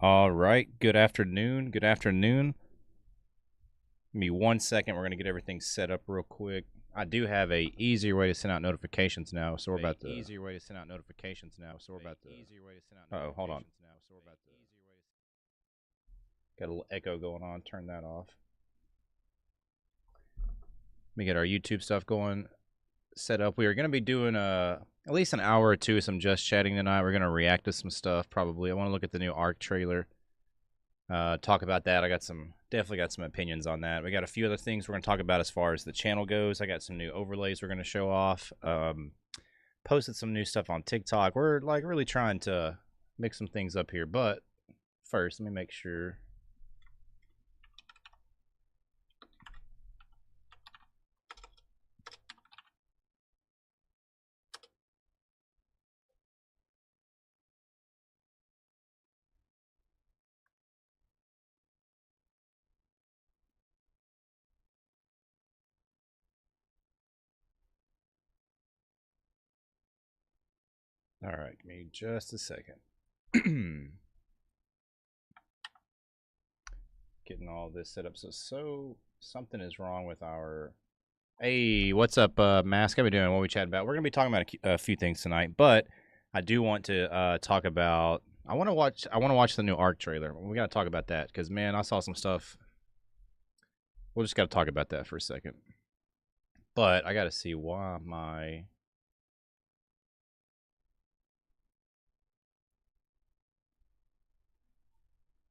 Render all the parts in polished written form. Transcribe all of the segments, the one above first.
All right. Good afternoon. Good afternoon. Give me 1 second. We're going to get everything set up real quick. I do have a easier way to send out notifications now, so we're about to. Oh, hold on. Got a little echo going on. Turn that off. Let me get our YouTube stuff going, set up. We are going to be doing at least an hour or two of some just chatting tonight. We're going to react to some stuff probably. I want to look at the new Ark trailer. Talk about that. I got definitely got some opinions on that. We got a few other things we're going to talk about as far as the channel goes. I got some new overlays we're going to show off. Posted some new stuff on TikTok. We're like really trying to mix some things up here. But first, let me make sure. All right, give me just a second. Getting all this set up. So something is wrong with our. Hey, what's up, Mask? How we doing? What we chatting about? We're gonna be talking about a few things tonight, but I do want to talk about. I want to watch the new Ark trailer. We got to talk about that because man, I saw some stuff. We'll just got to talk about that for a second. But I got to see why my.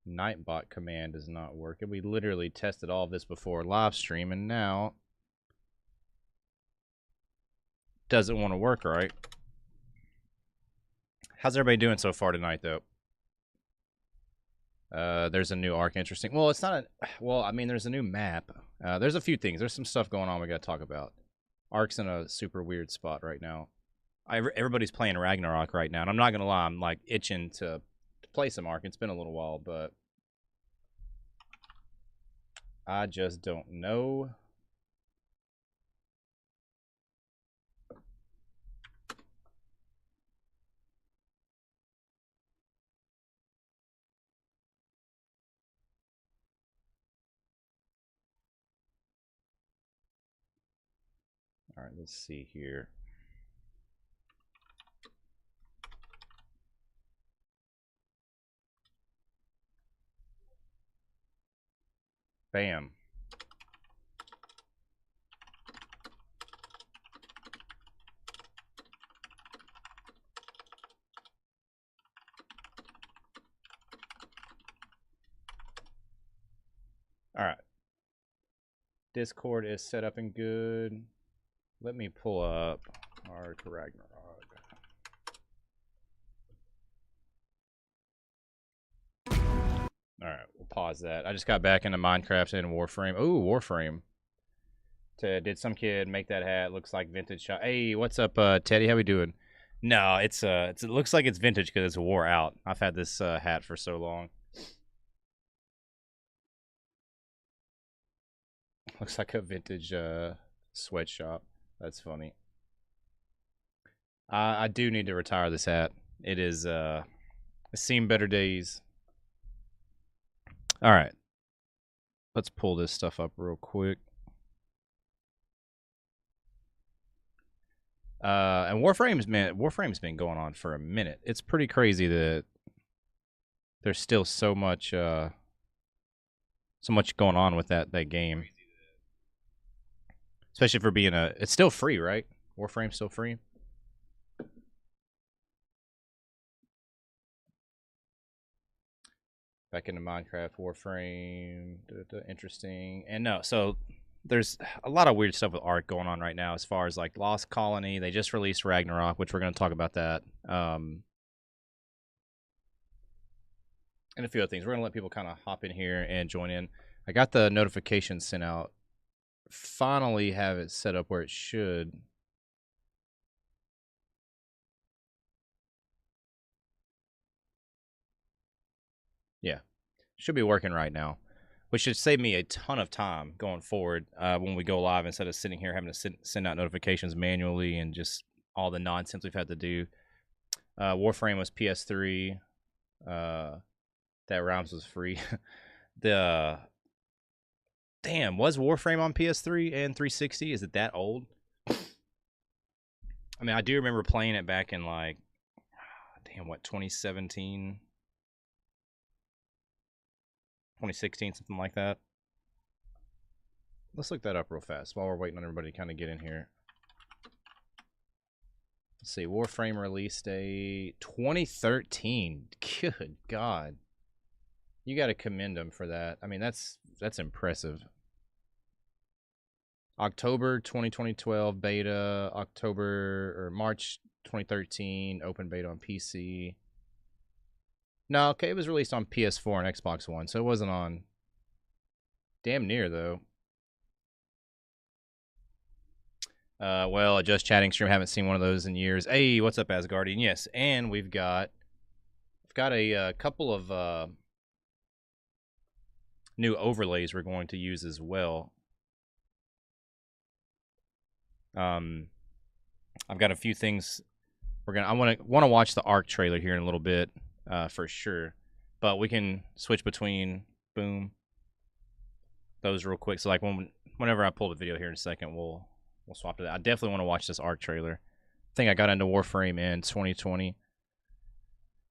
Nightbot command does not work. And we literally tested all of this before live stream, and now doesn't want to work right. How's everybody doing so far tonight, though? There's a new Ark. Interesting. Well, it's not a. Well, I mean, there's a new map. There's a few things. There's some stuff going on we got to talk about. Ark's in a super weird spot right now. Everybody's playing Ragnarok right now, and I'm not gonna lie, I'm like itching to play some Ark. It's been a little while, but I just don't know. All right, let's see here. Bam. All right. Discord is set up and good. Let me pull up Ark Ragnarok. All right, we'll pause that. I just got back into Minecraft and Warframe. Ooh, Warframe. Did some kid make that hat? Looks like vintage shot. Hey, what's up, Teddy? How we doing? No, it looks like it's vintage because it's wore out. I've had this hat for so long. Looks like a vintage sweatshop. That's funny. I do need to retire this hat. It is it's seen better days. All right. Let's pull this stuff up real quick. And Warframe's been going on for a minute. It's pretty crazy that there's still so much going on with that game. Especially for being it's still free, right? Warframe's still free. Back into Minecraft, Warframe, interesting. And no, so there's a lot of weird stuff with Ark going on right now as far as like Lost Colony. They just released Ragnarok, which we're going to talk about that. And a few other things. We're going to let people kind of hop in here and join in. I got the notifications sent out. Finally have it set up where it should. Yeah, should be working right now, which should save me a ton of time going forward when we go live instead of sitting here having to send out notifications manually and just all the nonsense we've had to do. Warframe was PS3. That rhymes was free. The damn, was Warframe on PS3 and 360? Is it that old? I mean, I do remember playing it back in like, damn, what, 2017, 2016, something like that. Let's look that up real fast while we're waiting on everybody to kind of get in here. Let's see, Warframe release date 2013. Good God. You got to commend them for that. I mean, that's impressive. October 2012 beta, October or March 2013 open beta on PC. No, okay, it was released on PS4 and Xbox One, so it wasn't on. Damn near though. Well, a Just Chatting stream, haven't seen one of those in years. Hey, what's up, Asgardian? Yes, and we've got a couple of new overlays we're going to use as well. I've got a few things I want to watch the Ark trailer here in a little bit, for sure. But we can switch between those real quick. So like whenever I pull the video here in a second, we'll swap to that. I definitely want to watch this Ark trailer. I think I got into Warframe in 2020.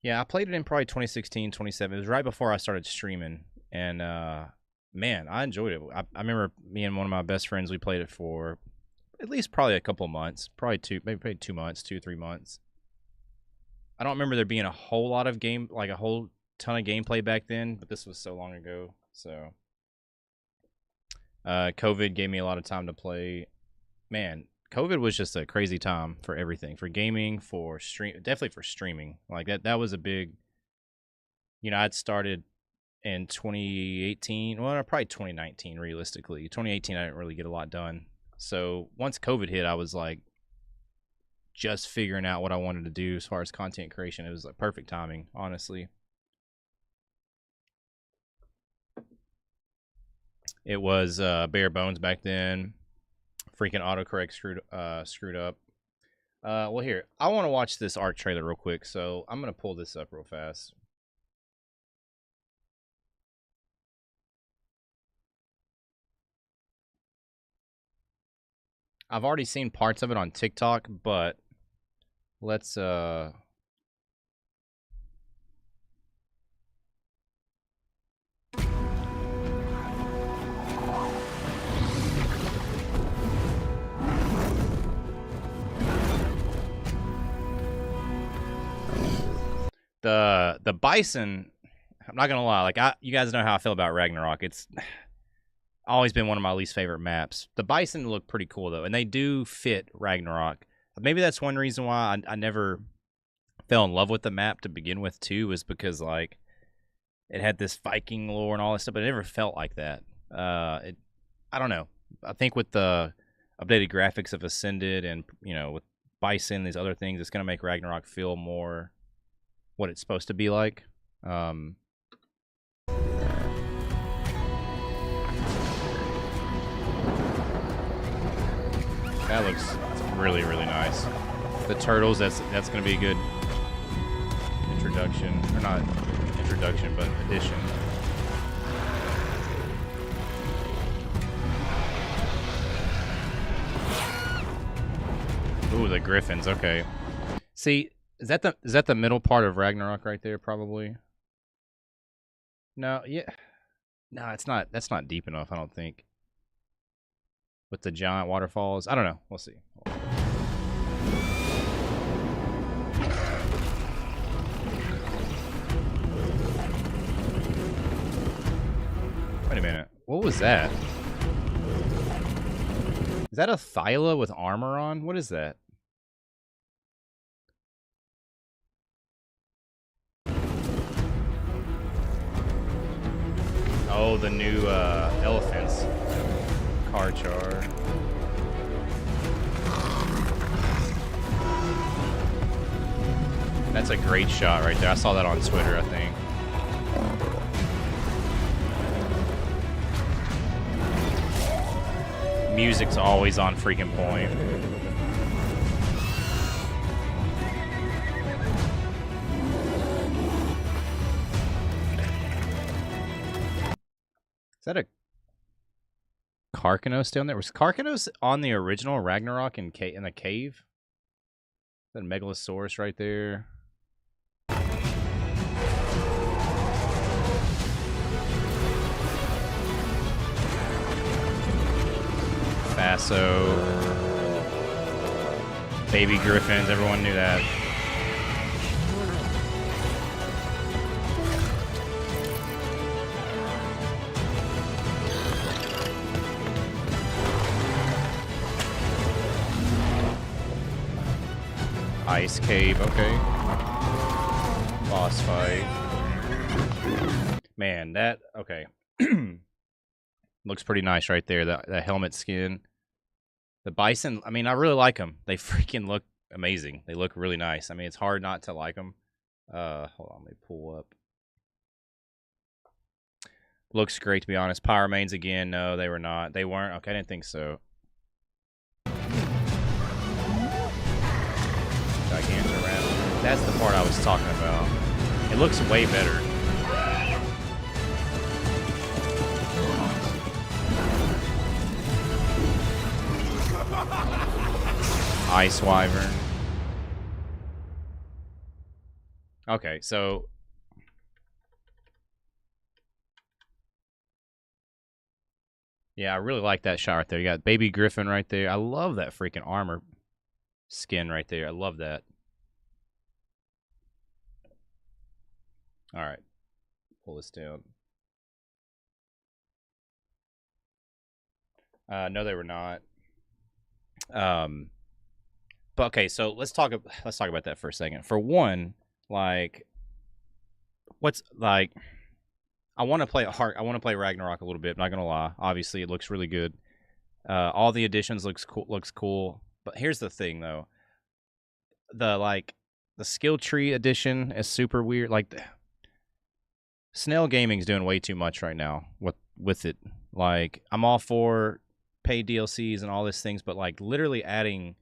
Yeah, I played it in probably 2016, 2017. It was right before I started streaming, and man, I enjoyed it. I remember me and one of my best friends, we played it for at least probably a couple months, maybe 2 months, 2-3 months. I don't remember there being a whole lot of a whole ton of gameplay back then, but this was so long ago. So COVID gave me a lot of time to play. Man, COVID was just a crazy time for everything, for gaming, for definitely for streaming. Like that was a big, I'd started in 2018, well, probably 2019 realistically. 2018 I didn't really get a lot done. So once COVID hit, I was like just figuring out what I wanted to do as far as content creation. It was like perfect timing, honestly. It was bare bones back then. Freaking autocorrect screwed up. Well, here, I want to watch this Ark trailer real quick, so I'm going to pull this up real fast. I've already seen parts of it on TikTok, but let's the bison, I'm not gonna lie, like you guys know how I feel about Ragnarok. It's always been one of my least favorite maps. The bison look pretty cool though, and they do fit Ragnarok. Maybe that's one reason why I never fell in love with the map to begin with too, was because like it had this Viking lore and all this stuff, but it never felt like that. I don't know. I think with the updated graphics of Ascended and with bison, these other things, it's gonna make Ragnarok feel more what it's supposed to be like. That looks really, really nice. The turtles, that's going to be a good introduction. Or not introduction, but addition. Ooh, the griffins. Okay. See, is that the middle part of Ragnarok right there? Probably. No, yeah. No, it's not. That's not deep enough, I don't think. With the giant waterfalls. I don't know. We'll see. Wait a minute. What was that? Is that a Thyla with armor on? What is that? Oh, the new elephants. Karchar. That's a great shot right there. I saw that on Twitter, I think. Music's always on freaking point. Is that a Karkanos down there? Was Karkanos on the original Ragnarok in the cave? Is that a Megalosaurus right there? Faso. Baby griffins, everyone knew that. Ice cave, okay. Boss fight. Man, that, okay. Looks pretty nice right there, that helmet skin. The bison, I mean, I really like them. They freaking look amazing. They look really nice. I mean, it's hard not to like them. Hold on, let me pull up. Looks great, to be honest. Power mains again. No, they were not. They weren't. Okay, I didn't think so. Gigantoraptor. That's the part I was talking about. It looks way better. Ice Wyvern. Okay, so yeah, I really like that shot right there. You got Baby Griffin right there. I love that freaking armor skin right there. I love that. All right, pull this down. No, they were not. But okay, so let's talk about that for a second. For one, like, what's like, I want to play Ragnarok a little bit. Not gonna lie. Obviously, it looks really good. All the additions looks cool. But here's the thing, though. The skill tree edition is super weird. Like, Snail Gaming's doing way too much right now with it. Like, I'm all for paid DLCs and all these things, but like literally adding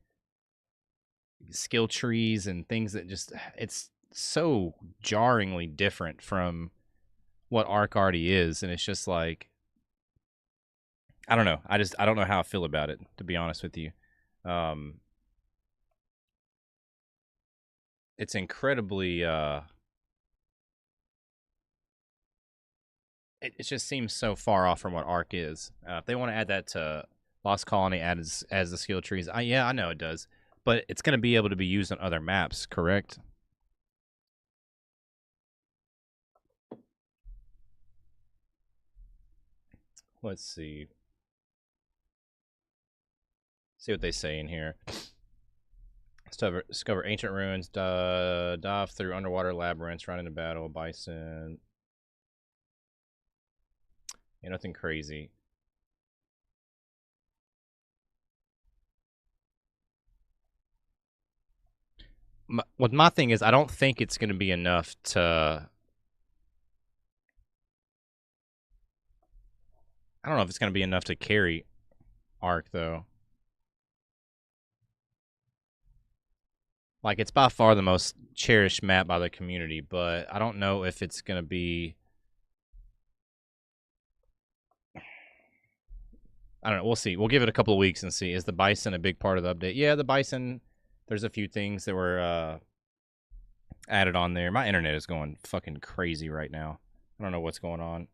skill trees and things that just, it's so jarringly different from what Ark already is, and it's just like, I don't know. I don't know how I feel about it, to be honest with you. It's incredibly it just seems so far off from what Ark is. If they want to add that to Lost Colony as the skill trees, yeah, I know it does, but it's going to be able to be used on other maps, correct? Let's see. See what they say in here. Discover ancient ruins, dive through underwater labyrinths, run into battle, bison. Yeah, nothing crazy. My thing is, I don't think it's going to be enough to. I don't know if it's going to be enough to carry Ark, though. Like, it's by far the most cherished map by the community, but I don't know if it's going to be. I don't know. We'll see. We'll give it a couple of weeks and see. Is the bison a big part of the update? Yeah, the bison. There's a few things that were added on there. My internet is going fucking crazy right now. I don't know what's going on.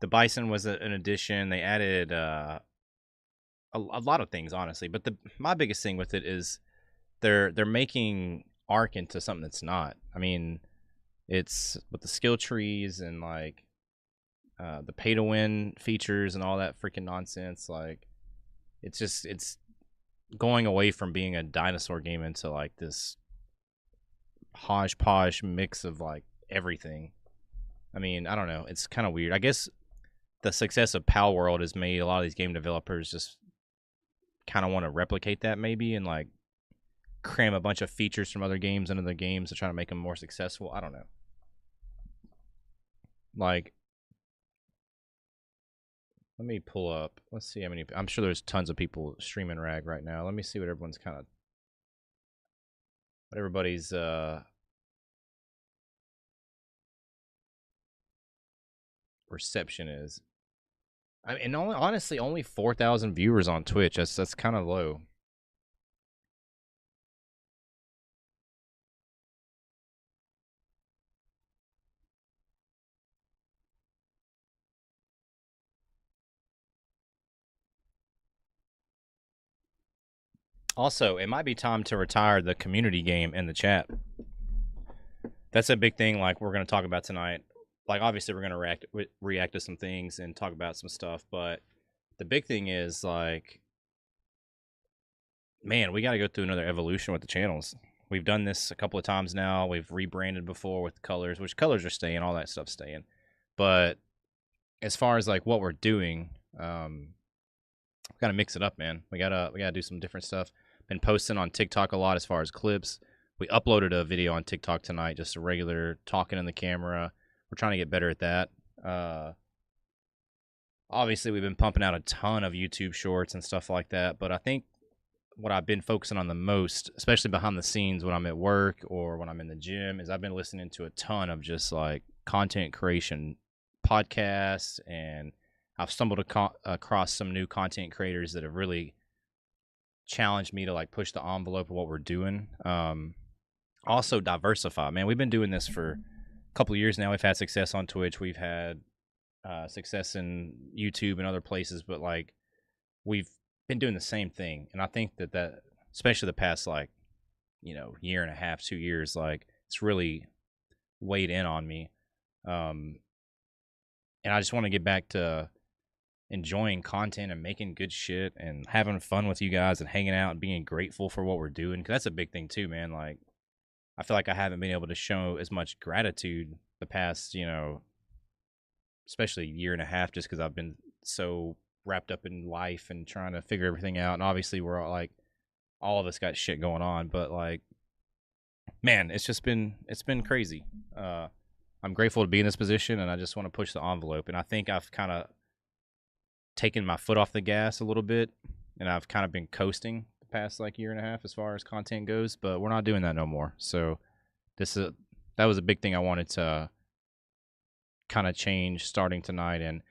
The bison was an addition. They added a lot of things, honestly. But my biggest thing with it is they're making Ark into something that's not. I mean, it's with the skill trees and like the pay to win features and all that freaking nonsense. Like, it's going away from being a dinosaur game into like this hodgepodge mix of like everything. I mean, I don't know. It's kind of weird. I guess the success of Pal World has made a lot of these game developers just kind of want to replicate that maybe and like cram a bunch of features from other games into their games to try to make them more successful. I don't know. Like, let me pull up. Let's see how many. I'm sure there's tons of people streaming Rag right now. Let me see what everyone's what everybody's reception is. I mean, and honestly, only 4,000 viewers on Twitch. That's kind of low. Also, it might be time to retire the community game in the chat. That's a big thing. Like we're going to talk about tonight. Like obviously, we're going to react to some things and talk about some stuff. But the big thing is like, man, we got to go through another evolution with the channels. We've done this a couple of times now. We've rebranded before with colors, which colors are staying, all that stuff's staying. But as far as like what we're doing, we gotta mix it up, man. We gotta do some different stuff. Been posting on TikTok a lot as far as clips. We uploaded a video on TikTok tonight, just a regular talking in the camera. We're trying to get better at that. Obviously, we've been pumping out a ton of YouTube shorts and stuff like that. But I think what I've been focusing on the most, especially behind the scenes when I'm at work or when I'm in the gym, is I've been listening to a ton of just like content creation podcasts, and I've stumbled across some new content creators that have really challenged me to like push the envelope of what we're doing. Also diversify, man. We've been doing this for a couple of years now. We've had success on Twitch. We've had success in YouTube and other places, but like we've been doing the same thing. And I think that especially the past like, year and a half, 2 years, like it's really weighed in on me. And I just want to get back to enjoying content and making good shit and having fun with you guys and hanging out and being grateful for what we're doing. Cause that's a big thing too, man. Like, I feel like I haven't been able to show as much gratitude the past, especially year and a half, just because I've been so wrapped up in life and trying to figure everything out. And obviously, we're all of us got shit going on, but like, man, it's been crazy. I'm grateful to be in this position, and I just want to push the envelope. And I think I've kind of taken my foot off the gas a little bit, and I've kind of been coasting the past like year and a half as far as content goes. But we're not doing that no more. So that was a big thing I wanted to kind of change starting tonight, and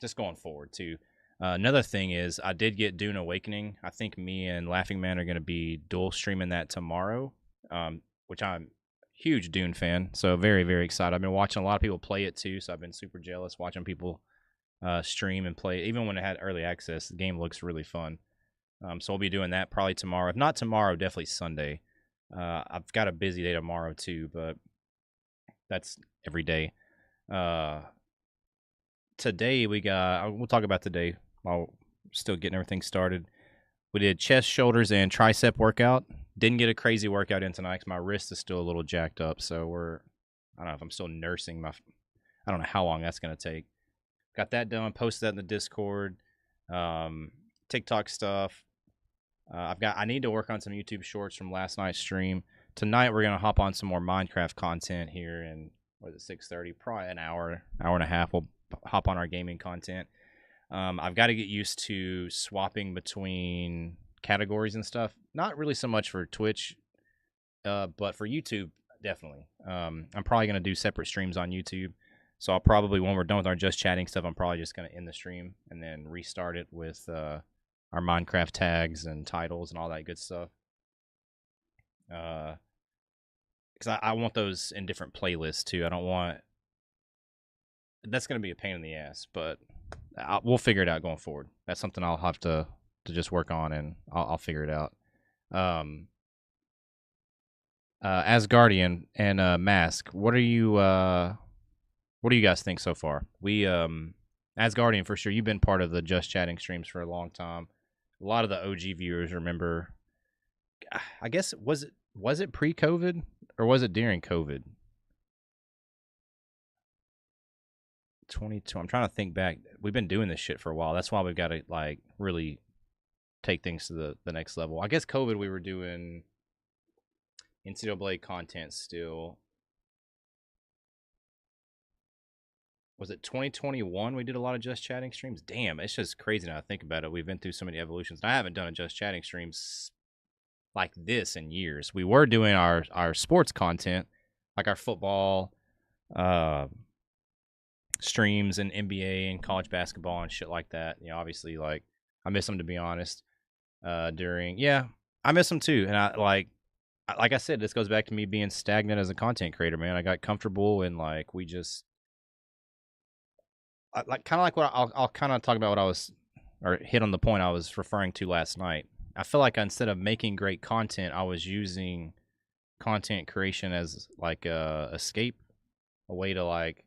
just going forward too. Another thing is I did get Dune Awakening. I think me and Laughing Man are going to be dual streaming that tomorrow, which I'm a huge Dune fan, so very, very excited. I've been watching a lot of people play it too, so I've been super jealous watching people stream and play it. Even when it had early access, the game looks really fun. So we'll be doing that probably tomorrow. If not tomorrow, definitely Sunday. I've got a busy day tomorrow too, but that's every day. Today we'll talk about today while we're still getting everything started. We did chest, shoulders, and tricep workout. Didn't get a crazy workout in tonight because my wrist is still a little jacked up. So I don't know if I'm still nursing I don't know how long that's going to take. Got that done, posted that in the Discord. TikTok stuff. I need to work on some YouTube shorts from last night's stream. Tonight we're gonna hop on some more Minecraft content here, and what is it, 6:30? Probably an hour and a half. We'll hop on our gaming content. I've got to get used to swapping between categories and stuff. Not really so much for Twitch, but for YouTube, definitely. I'm probably gonna do separate streams on YouTube. So I'll probably, when we're done with our just chatting stuff, I'm probably just gonna end the stream and then restart it with our Minecraft tags and titles and all that good stuff. Because I want those in different playlists too. I don't want. That's gonna be a pain in the ass, but we'll figure it out going forward. That's something I'll have to just work on, and I'll figure it out. Asgardian and Mask. What do you guys think so far? We Asgardian for sure. You've been part of the Just Chatting streams for a long time. A lot of the OG viewers remember. I guess was it pre-COVID or was it during COVID? 22. I'm trying to think back. We've been doing this shit for a while. That's why we've got to like really take things to the next level. I guess COVID we were doing NCAA content still. Was it 2021 we did a lot of Just Chatting streams? Damn, it's just crazy now I think about it. We've been through so many evolutions. I haven't done a Just Chatting streams like this in years. We were doing our sports content, like our football, streams and NBA and college basketball and shit like that. Obviously, like I miss them, to be honest. I miss them too, and like I said, this goes back to me being stagnant as a content creator, man. I got comfortable and like we just like kind of like what I'll kind of talk about what I was or hit on the point I was referring to last night. I feel like instead of making great content, I was using content creation as like a escape, a way to like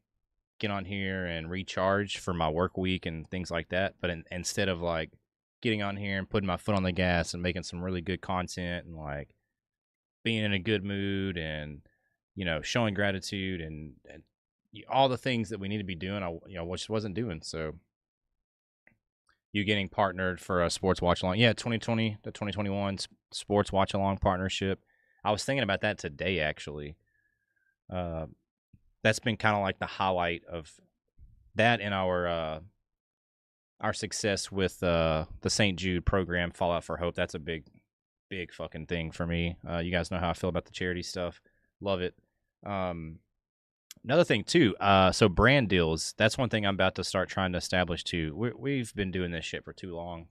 get on here and recharge for my work week and things like that. But instead of like getting on here and putting my foot on the gas and making some really good content and like being in a good mood and showing gratitude and all the things that we need to be doing, I just wasn't doing. So you getting partnered for a sports watch along, 2020 to 2021 sports watch along partnership. I was thinking about that today actually. That's been kind of like the highlight of that in our success with the St. Jude program, Fallout for Hope. That's a big fucking thing for me. You guys know how I feel about the charity stuff. Love it. Another thing too, so brand deals. That's one thing I'm about to start trying to establish too. We've been doing this shit for too long.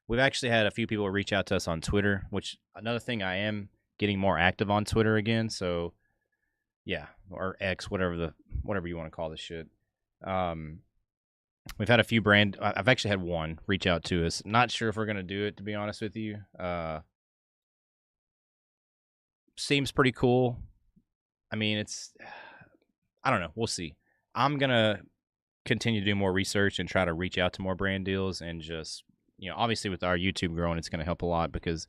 We've actually had a few people reach out to us on Twitter, which another thing I am getting more active on Twitter again. So yeah, or X, whatever you want to call this shit. We've had a few I've actually had one reach out to us. Not sure if we're gonna do it, to be honest with you. Seems pretty cool. I mean, I don't know. We'll see. I'm gonna continue to do more research and try to reach out to more brand deals and just, obviously with our YouTube growing, it's gonna help a lot because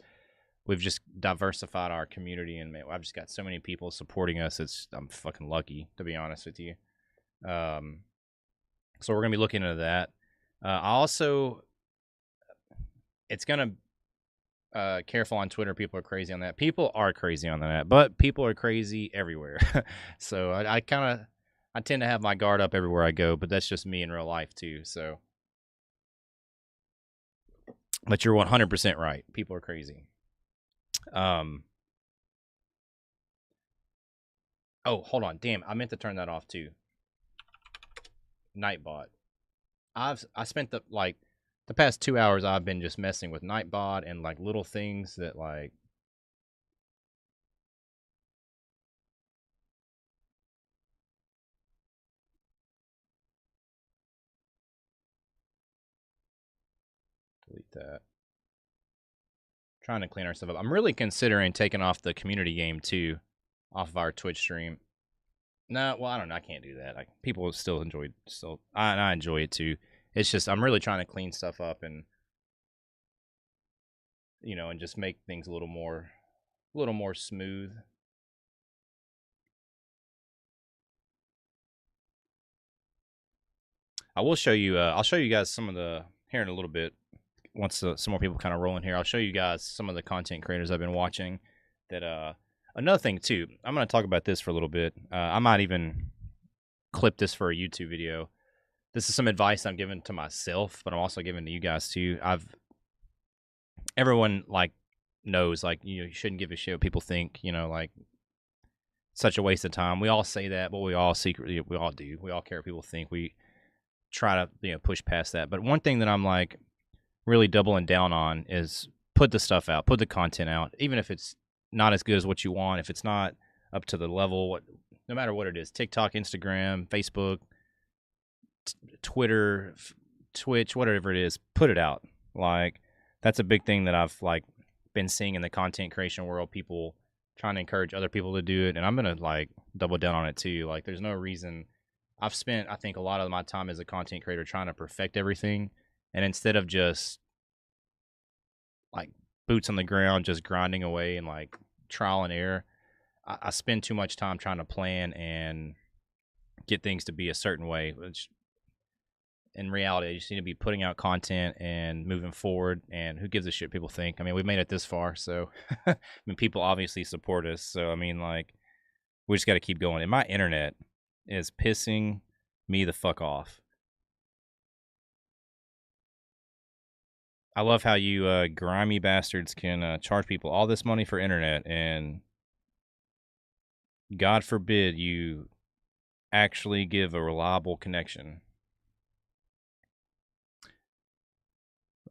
we've just diversified our community and man, I've just got so many people supporting us. I'm fucking lucky, to be honest with you. So we're gonna be looking into that. It's gonna careful on Twitter. People are crazy on that. People are crazy on that, but people are crazy everywhere. So I tend to have my guard up everywhere I go, but that's just me in real life too. So, but you're 100% right. People are crazy. Oh, hold on. Damn, I meant to turn that off too. Nightbot. I spent the past 2 hours I've been just messing with Nightbot and like little things that like delete that. Trying to clean ourselves up. I'm really considering taking off the community game too, off of our Twitch stream. No, well, I don't know. I can't do that. People still enjoy it. I enjoy it too. It's just I'm really trying to clean stuff up and and just make things a little more smooth. I will show you. I'll show you guys some of the here in a little bit. Once some more people kind of roll in here, I'll show you guys some of the content creators I've been watching. That another thing too. I'm going to talk about this for a little bit. I might even clip this for a YouTube video. This is some advice I'm giving to myself, but I'm also giving to you guys too. Everyone like knows like you shouldn't give a shit what people think. Like such a waste of time. We all say that, but we all secretly we all do. We all care what people think. We try to push past that. But one thing that I'm like really doubling down on is put the stuff out, put the content out, even if it's not as good as what you want, if it's not up to the level, no matter what it is, TikTok, Instagram, Facebook, Twitter, Twitch, whatever it is, put it out. Like that's a big thing that I've like been seeing in the content creation world, people trying to encourage other people to do it. And I'm going to like double down on it too. Like there's no reason. I've spent, I think, a lot of my time as a content creator trying to perfect everything. And instead of just like boots on the ground, just grinding away and like trial and error, I spend too much time trying to plan and get things to be a certain way, which in reality, I just need to be putting out content and moving forward. And who gives a shit people think? I mean, we've made it this far. So, I mean, people obviously support us. So, I mean, like, we just got to keep going. And my internet is pissing me the fuck off. I love how you grimy bastards can charge people all this money for internet, and God forbid you actually give a reliable connection.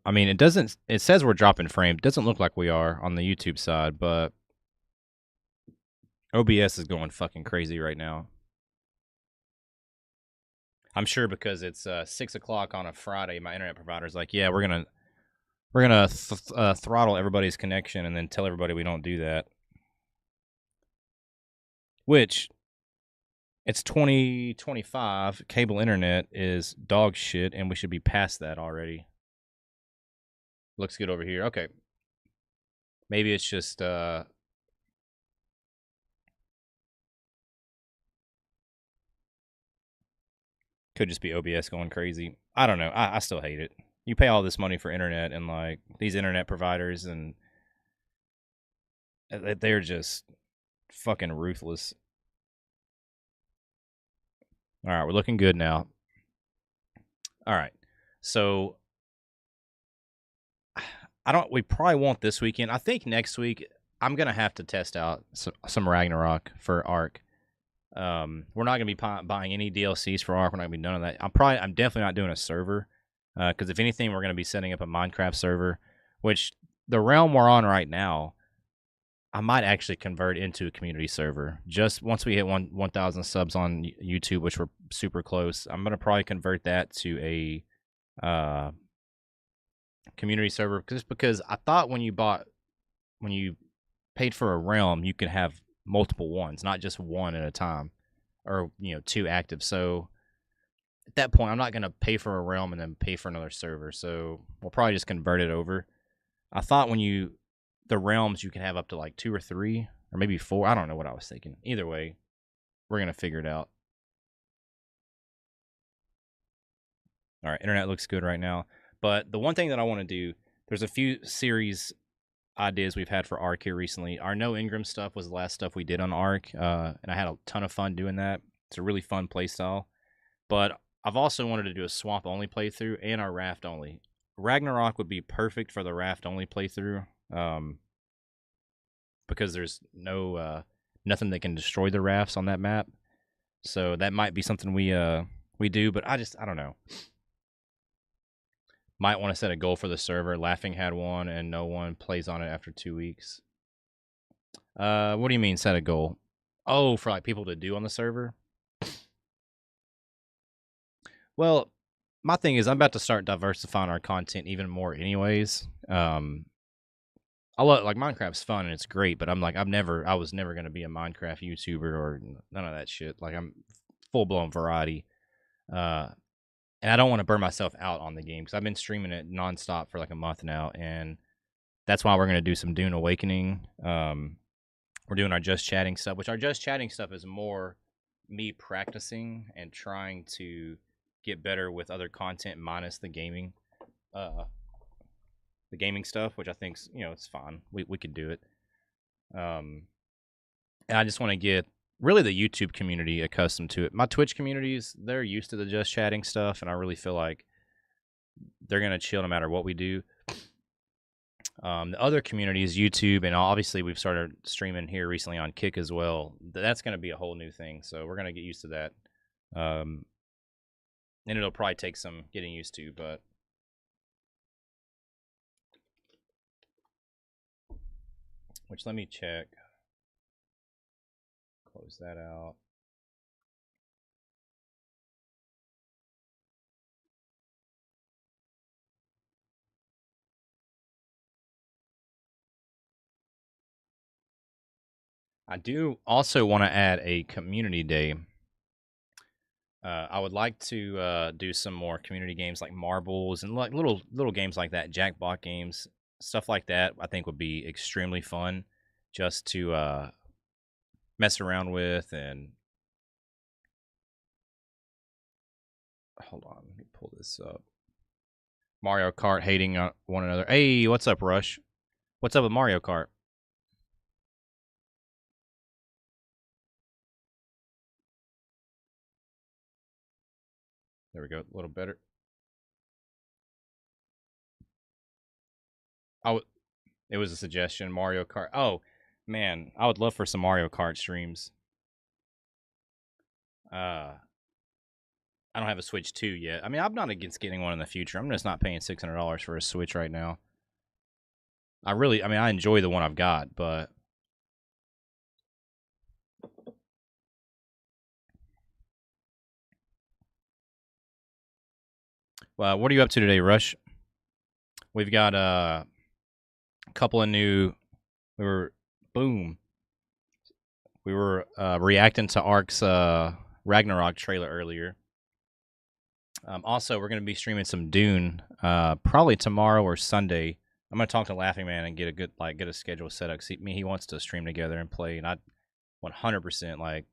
I mean, it doesn't. It says we're dropping frames. It doesn't look like we are on the YouTube side, but OBS is going fucking crazy right now. I'm sure because it's 6 o'clock on a Friday. My internet provider's like, yeah, we're gonna throttle everybody's connection and then tell everybody we don't do that. Which it's 2025. Cable internet is dog shit, and we should be past that already. Looks good over here. Okay. Maybe it's just could just be OBS going crazy. I don't know. I still hate it. You pay all this money for internet, and like these internet providers, and they're just fucking ruthless. All right, we're looking good now. All right. So we probably won't this weekend. I think next week I'm going to have to test out some Ragnarok for Ark. We're not going to be buying any DLCs for Ark. We're not going to be none of that. I'm definitely not doing a server. Because if anything, we're going to be setting up a Minecraft server, which the realm we're on right now, I might actually convert into a community server. Just once we hit 1,000 subs on YouTube, which we're super close, I'm going to probably convert that to a community server. Just because I thought when you paid for a realm, you could have multiple ones, not just one at a time, or two active. So at that point, I'm not going to pay for a realm and then pay for another server. So we'll probably just convert it over. I thought the realms you can have up to like 2 or 3 or maybe 4. I don't know what I was thinking. Either way, we're going to figure it out. All right, internet looks good right now. But the one thing that I want to do, there's a few series ideas we've had for Ark here recently. Our No Ingram stuff was the last stuff we did on Ark, and I had a ton of fun doing that. It's a really fun playstyle. But I've also wanted to do a swamp only playthrough and our raft only. Ragnarok would be perfect for the raft only playthrough, because there's nothing that can destroy the rafts on that map. So that might be something we do, but I don't know. Might want to set a goal for the server. Laughing had one, and no one plays on it after 2 weeks. What do you mean set a goal? Oh, for like people to do on the server? Well, my thing is I'm about to start diversifying our content even more anyways. I love, like, Minecraft's fun and it's great, but I'm like I was never going to be a Minecraft YouTuber or none of that shit. Like, I'm full-blown variety. And I don't want to burn myself out on the game because I've been streaming it nonstop for like a month now, and that's why we're going to do some Dune Awakening. We're doing our Just Chatting stuff, which our Just Chatting stuff is more me practicing and trying to get better with other content minus the gaming stuff, which I think's it's fine. We could do it. And I just want to get really the YouTube community accustomed to it. My Twitch communities, they're used to the Just Chatting stuff, and I really feel like they're gonna chill no matter what we do. The other communities, YouTube, and obviously we've started streaming here recently on Kick as well. That's gonna be a whole new thing, so we're gonna get used to that. And it'll probably take some getting used to, but which let me check. Close that out. I do also want to add a community day. I would like to do some more community games like marbles and like little games like that, jackpot games, stuff like that. I think would be extremely fun just to mess around with. And hold on, let me pull this up. Mario Kart hating on one another. Hey, what's up, Rush? What's up with Mario Kart? There we go, a little better. It was a suggestion, Mario Kart. Oh, man, I would love for some Mario Kart streams. Uh, I don't have a Switch 2 yet. I mean, I'm not against getting one in the future. I'm just not paying $600 for a Switch right now. I mean, I enjoy the one I've got, but well, what are you up to today, Rush? We've got a couple of new. We were boom. We were reacting to Ark's Ragnarok trailer earlier. Also, we're going to be streaming some Dune probably tomorrow or Sunday. I'm going to talk to Laughing Man and get a schedule set up. See, he wants to stream together and play, and I 100% like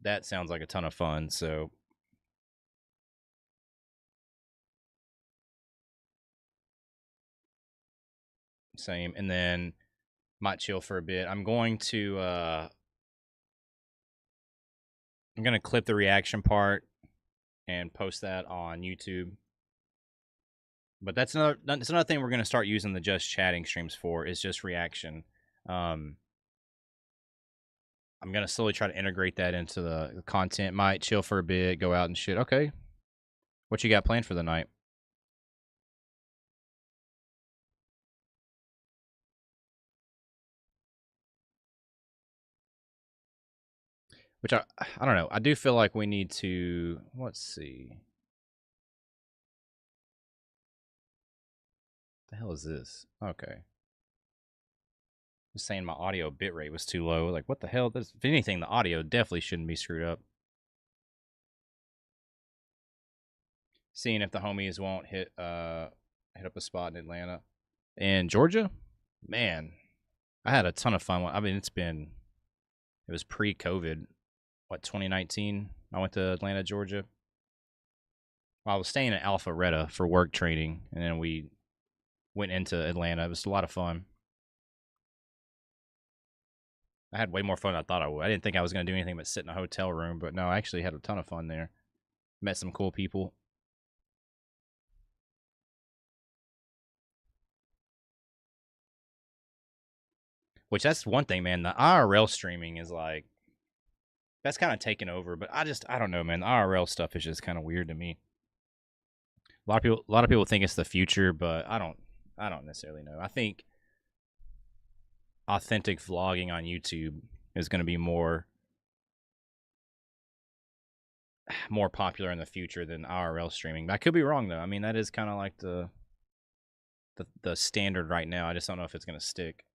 that sounds like a ton of fun. So same, and then might chill for a bit. I'm going to clip the reaction part and post that on YouTube. But that's another thing we're gonna start using the just chatting streams for is just reaction. I'm gonna slowly try to integrate that into the content. Might chill for a bit, go out and shit. Okay, what you got planned for the night? Which I don't know. I do feel like we need to. Let's see. The hell is this? Okay. Just saying my audio bitrate was too low. Like, what the hell? If anything, the audio definitely shouldn't be screwed up. Seeing if the homies won't hit up a spot in Atlanta. In Georgia? Man, I had a ton of fun. I mean, it was pre-COVID. What, 2019? I went to Atlanta, Georgia. Well, I was staying at Alpharetta for work training, and then we went into Atlanta. It was a lot of fun. I had way more fun than I thought I would. I didn't think I was going to do anything but sit in a hotel room, but no, I actually had a ton of fun there. Met some cool people. Which that's one thing, man. The IRL streaming is like that's kind of taken over, but I don't know, man. The IRL stuff is just kind of weird to me. A lot of people think it's the future, but I don't necessarily know. I think authentic vlogging on YouTube is going to be more popular in the future than IRL streaming. But I could be wrong though. I mean, that is kind of like the standard right now. I just don't know if it's going to stick.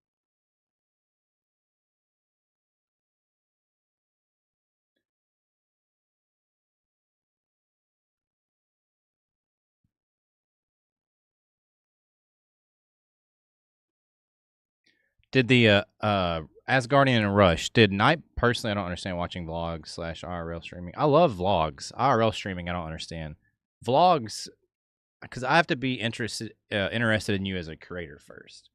Did the Asgardian and Rush? I personally I don't understand watching vlogs / IRL streaming. I love vlogs. IRL streaming I don't understand. Vlogs because I have to be interested in you as a creator first.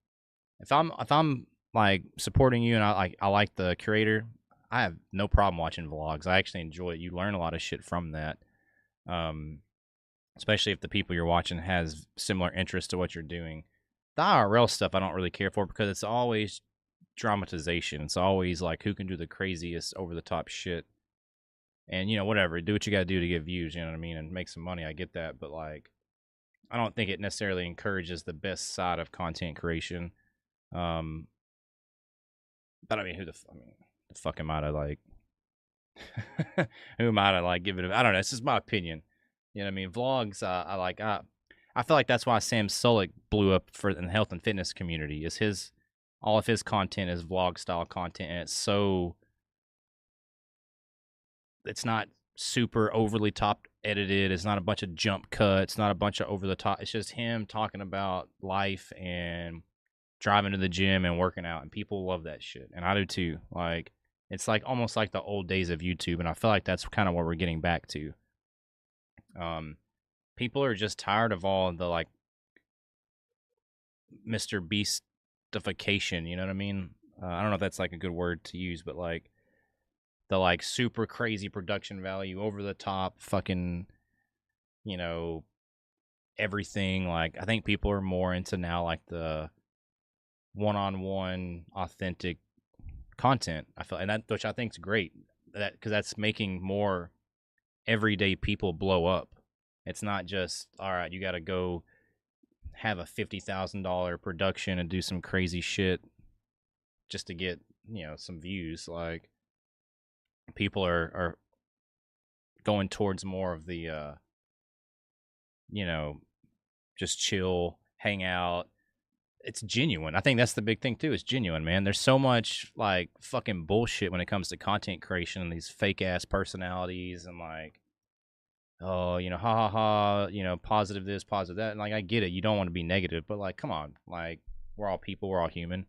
If I'm like supporting you and I like the creator, I have no problem watching vlogs. I actually enjoy it. You learn a lot of shit from that. Especially if the people you're watching has similar interests to what you're doing. The IRL stuff I don't really care for because it's always dramatization. It's always like who can do the craziest over the top shit. And whatever, do what you got to do to get views, you know what I mean, and make some money. I get that, but like I don't think it necessarily encourages the best side of content creation. But I mean, the fuck am I to like who am I to like give it I don't know, it's just my opinion. You know what I mean? Vlogs, I feel like that's why Sam Sulek blew up in the health and fitness community. Is all of his content is vlog style content, and it's not super overly top edited. It's not a bunch of jump cuts. Not a bunch of over the top. It's just him talking about life and driving to the gym and working out, and people love that shit, and I do too. Like it's like almost like the old days of YouTube, and I feel like that's kind of what we're getting back to. People are just tired of all the like Mr. Beastification. You know what I mean? I don't know if that's like a good word to use, but like the like super crazy production value, over the top, fucking, everything. Like I think people are more into now like the one-on-one authentic content. I feel, and that which I think is great. that because that's making more everyday people blow up. It's not just all right. You got to go have a $50,000 production and do some crazy shit just to get some views. Like people are going towards more of the you know just chill, hang out. It's genuine. I think that's the big thing too. It's genuine, man. There's so much like fucking bullshit when it comes to content creation and these fake ass personalities and like, oh, ha ha ha, positive this, positive that. And like, I get it. You don't want to be negative, but like, come on, like, we're all people, we're all human.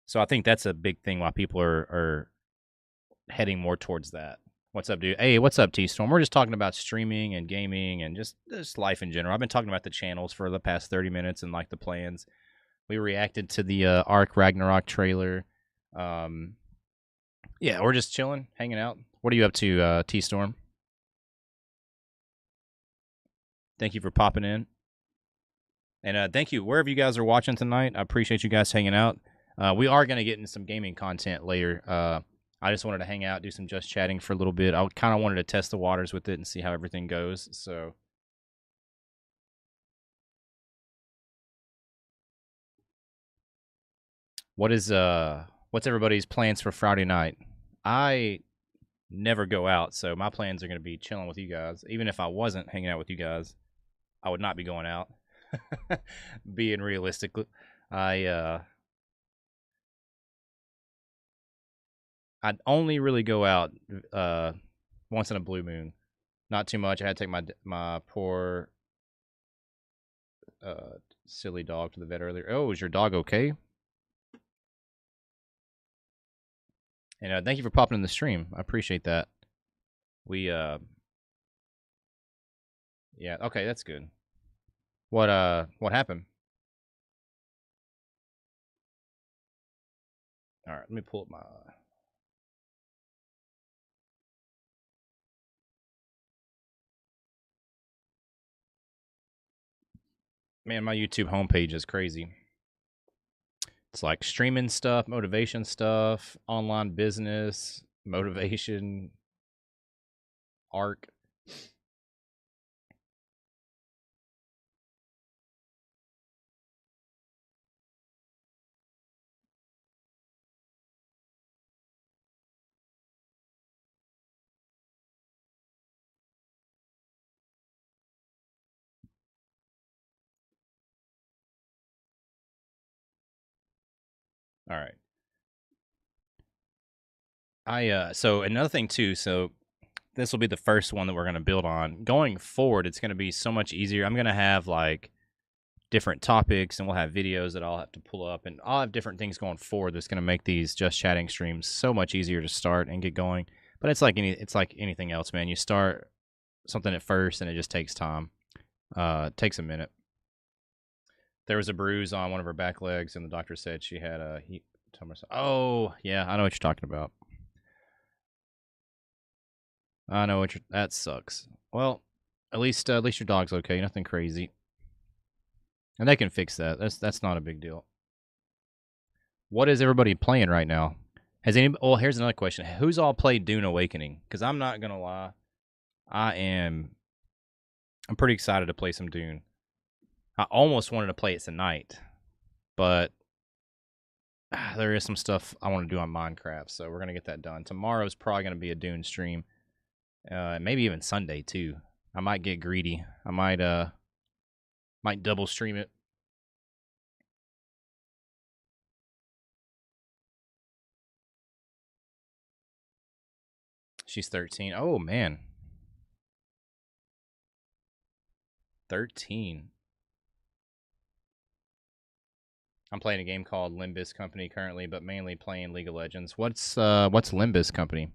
So I think that's a big thing why people are heading more towards that. What's up, dude? Hey, what's up, T Storm? We're just talking about streaming and gaming and just life in general. I've been talking about the channels for the past 30 minutes and like the plans. We reacted to the Ark Ragnarok trailer. Um, yeah, we're just chilling, hanging out. What are you up to, T Storm? Thank you for popping in. And thank you, wherever you guys are watching tonight. I appreciate you guys hanging out. We are going to get into some gaming content later. I just wanted to hang out, do some just chatting for a little bit. I kind of wanted to test the waters with it and see how everything goes. So, what's everybody's plans for Friday night? I never go out, so my plans are going to be chilling with you guys. Even if I wasn't hanging out with you guys, I would not be going out. Being realistic, I I'd only really go out once in a blue moon. Not too much. I had to take my poor silly dog to the vet earlier. Oh, is your dog okay? And thank you for popping in the stream. I appreciate that. We yeah, okay, that's good. What happened? All right, let me pull up my man, my YouTube homepage is crazy. It's like streaming stuff, motivation stuff, online business, motivation, arc. All right. So another thing too, so this will be the first one that we're going to build on. Going forward, it's going to be so much easier. I'm going to have like different topics and we'll have videos that I'll have to pull up and I'll have different things going forward that's going to make these just chatting streams so much easier to start and get going. But it's like anything else, man. You start something at first and it just takes time. It takes a minute. There was a bruise on one of her back legs and the doctor said she had a heat tumor. Oh, yeah, I know what you're talking about. I know what you're that sucks. Well, at least your dog's okay, nothing crazy. And they can fix that. That's not a big deal. What is everybody playing right now? Has any? Well, here's another question: who's all played Dune Awakening? Because I'm not gonna lie, I am. I'm pretty excited to play some Dune. I almost wanted to play it tonight, but there is some stuff I want to do on Minecraft, so we're gonna get that done. Tomorrow's probably gonna be a Dune stream, maybe even Sunday too. I might get greedy. I might double stream it. She's 13. Oh man, 13. I'm playing a game called Limbus Company currently, but mainly playing League of Legends. What's Limbus Company?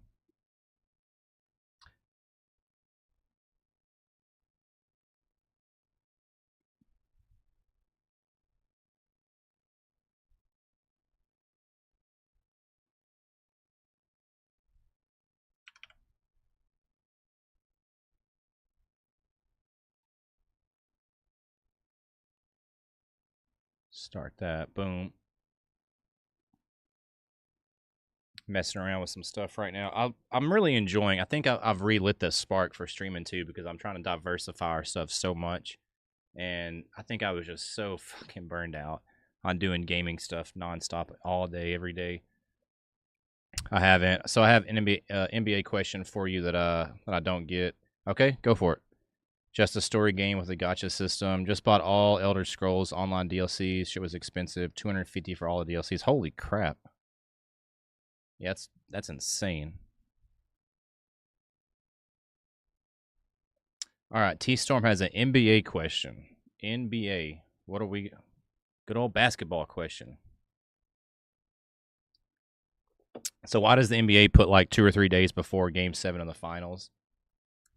Start that. Boom. messing around with some stuff right now. I'm really enjoying. I think I've relit the spark for streaming too because I'm trying to diversify our stuff so much, and I think I was just so fucking burned out on doing gaming stuff nonstop all day, every day. I haven't. So I have an NBA question for you that I don't get. Okay, go for it. Just a story game with a gotcha system. Just bought all Elder Scrolls online DLCs. Shit was expensive. 250 for all the DLCs. Holy crap. Yeah, that's insane. All right, T Storm has an NBA question. NBA. What are we? Good old basketball question. So why does the NBA put like 2 or 3 days before Game 7 of the finals?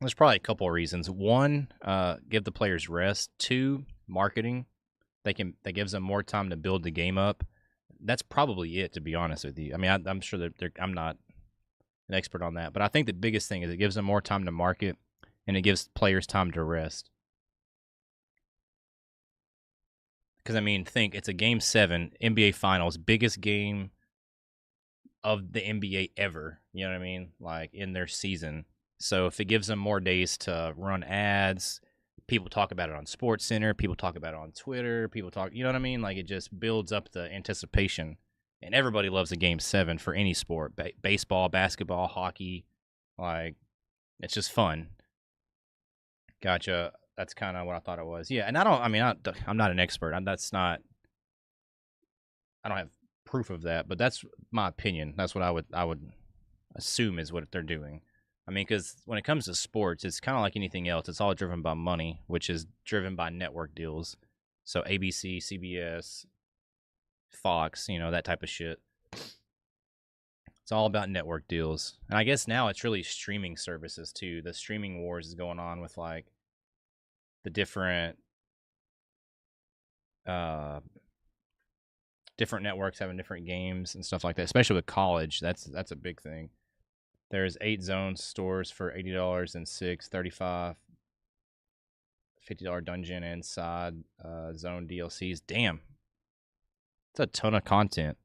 There's probably a couple of reasons. One, give the players rest. Two, marketing. That gives them more time to build the game up. That's probably it, to be honest with you. I mean, I'm sure that I'm not an expert on that, but I think the biggest thing is it gives them more time to market, and it gives players time to rest. Because I mean, think it's a Game 7 NBA Finals, biggest game of the NBA ever. You know what I mean? Like in their season. So if it gives them more days to run ads, people talk about it on Sports Center, people talk about it on Twitter, people talk, you know what I mean? Like it just builds up the anticipation. And everybody loves a Game 7 for any sport, baseball, basketball, hockey. Like it's just fun. Gotcha. That's kind of what I thought it was. Yeah, and I'm not an expert. I don't have proof of that, but that's my opinion. That's what I would assume is what they're doing. I mean, because when it comes to sports, it's kind of like anything else. It's all driven by money, which is driven by network deals. So ABC, CBS, Fox, that type of shit. It's all about network deals. And I guess now it's really streaming services too. The streaming wars is going on with like the different different networks having different games and stuff like that, especially with college. That's a big thing. There's 8 zone stores for $80 and 6 $35 $50 dungeon inside zone DLCs. Damn. It's a ton of content.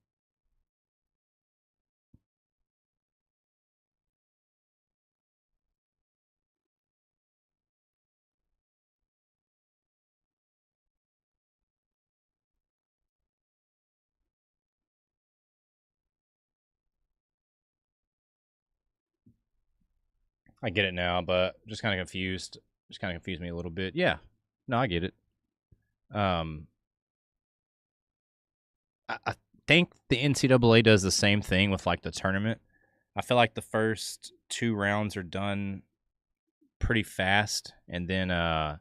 I get it now, but just kind of confused. Just kind of confused me a little bit. Yeah. No, I get it. I think the NCAA does the same thing with like the tournament. I feel like the first 2 rounds are done pretty fast, and then the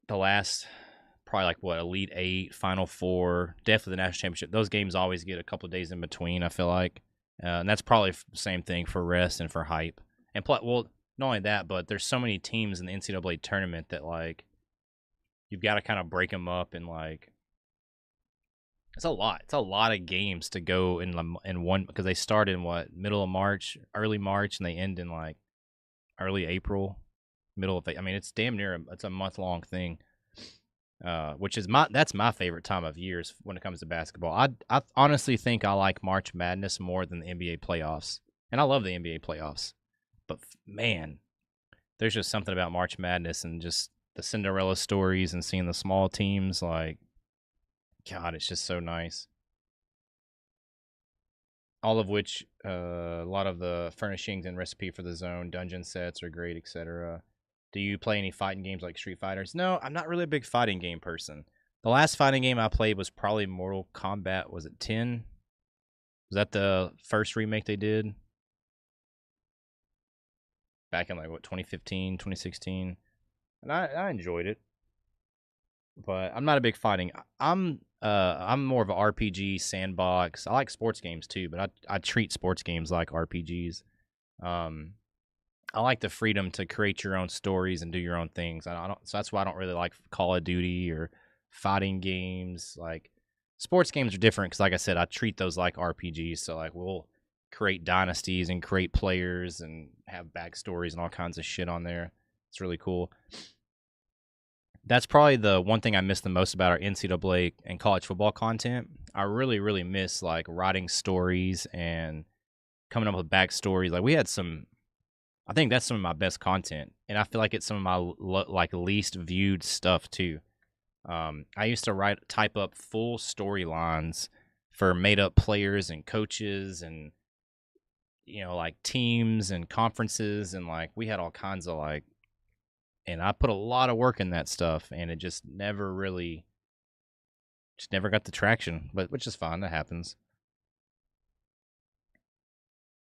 last probably like what Elite 8, Final 4, definitely the national championship. Those games always get a couple of days in between. I feel like, and that's probably the same thing for rest and for hype. And well, not only that, but there's so many teams in the NCAA tournament that like you've got to kind of break them up, and like it's a lot. It's a lot of games to go in one, because they start in what, middle of March, early March, and they end in like early April, middle of. I mean, it's damn near it's a month long thing. Which is that's my favorite time of years when it comes to basketball. I honestly think I like March Madness more than the NBA playoffs, and I love the NBA playoffs. But man, there's just something about March Madness and just the Cinderella stories and seeing the small teams. Like, God, it's just so nice. All of which, a lot of the furnishings and recipe for the zone dungeon sets are great, etc. Do you play any fighting games like Street Fighters? No, I'm not really a big fighting game person. The last fighting game I played was probably Mortal Kombat. Was it 10? Was that the first remake they did? Back in like, what, 2015, 2016? And I enjoyed it. But I'm not a big fighting. I'm more of an RPG sandbox. I like sports games too, but I treat sports games like RPGs. I like the freedom to create your own stories and do your own things. I don't, so that's why I don't really like Call of Duty or fighting games. Like sports games are different because, like I said, I treat those like RPGs. So like we'll create dynasties and create players and have backstories and all kinds of shit on there. It's really cool. That's probably the one thing I miss the most about our NCAA and college football content I really, really miss like writing stories and coming up with backstories. Like we had some, I think that's some of my best content, and I feel like it's some of my like least viewed stuff too. I used to type up full storylines for made up players and coaches and like teams and conferences, and like we had all kinds of like, and I put a lot of work in that stuff, and it just never got the traction, but which is fine. That happens.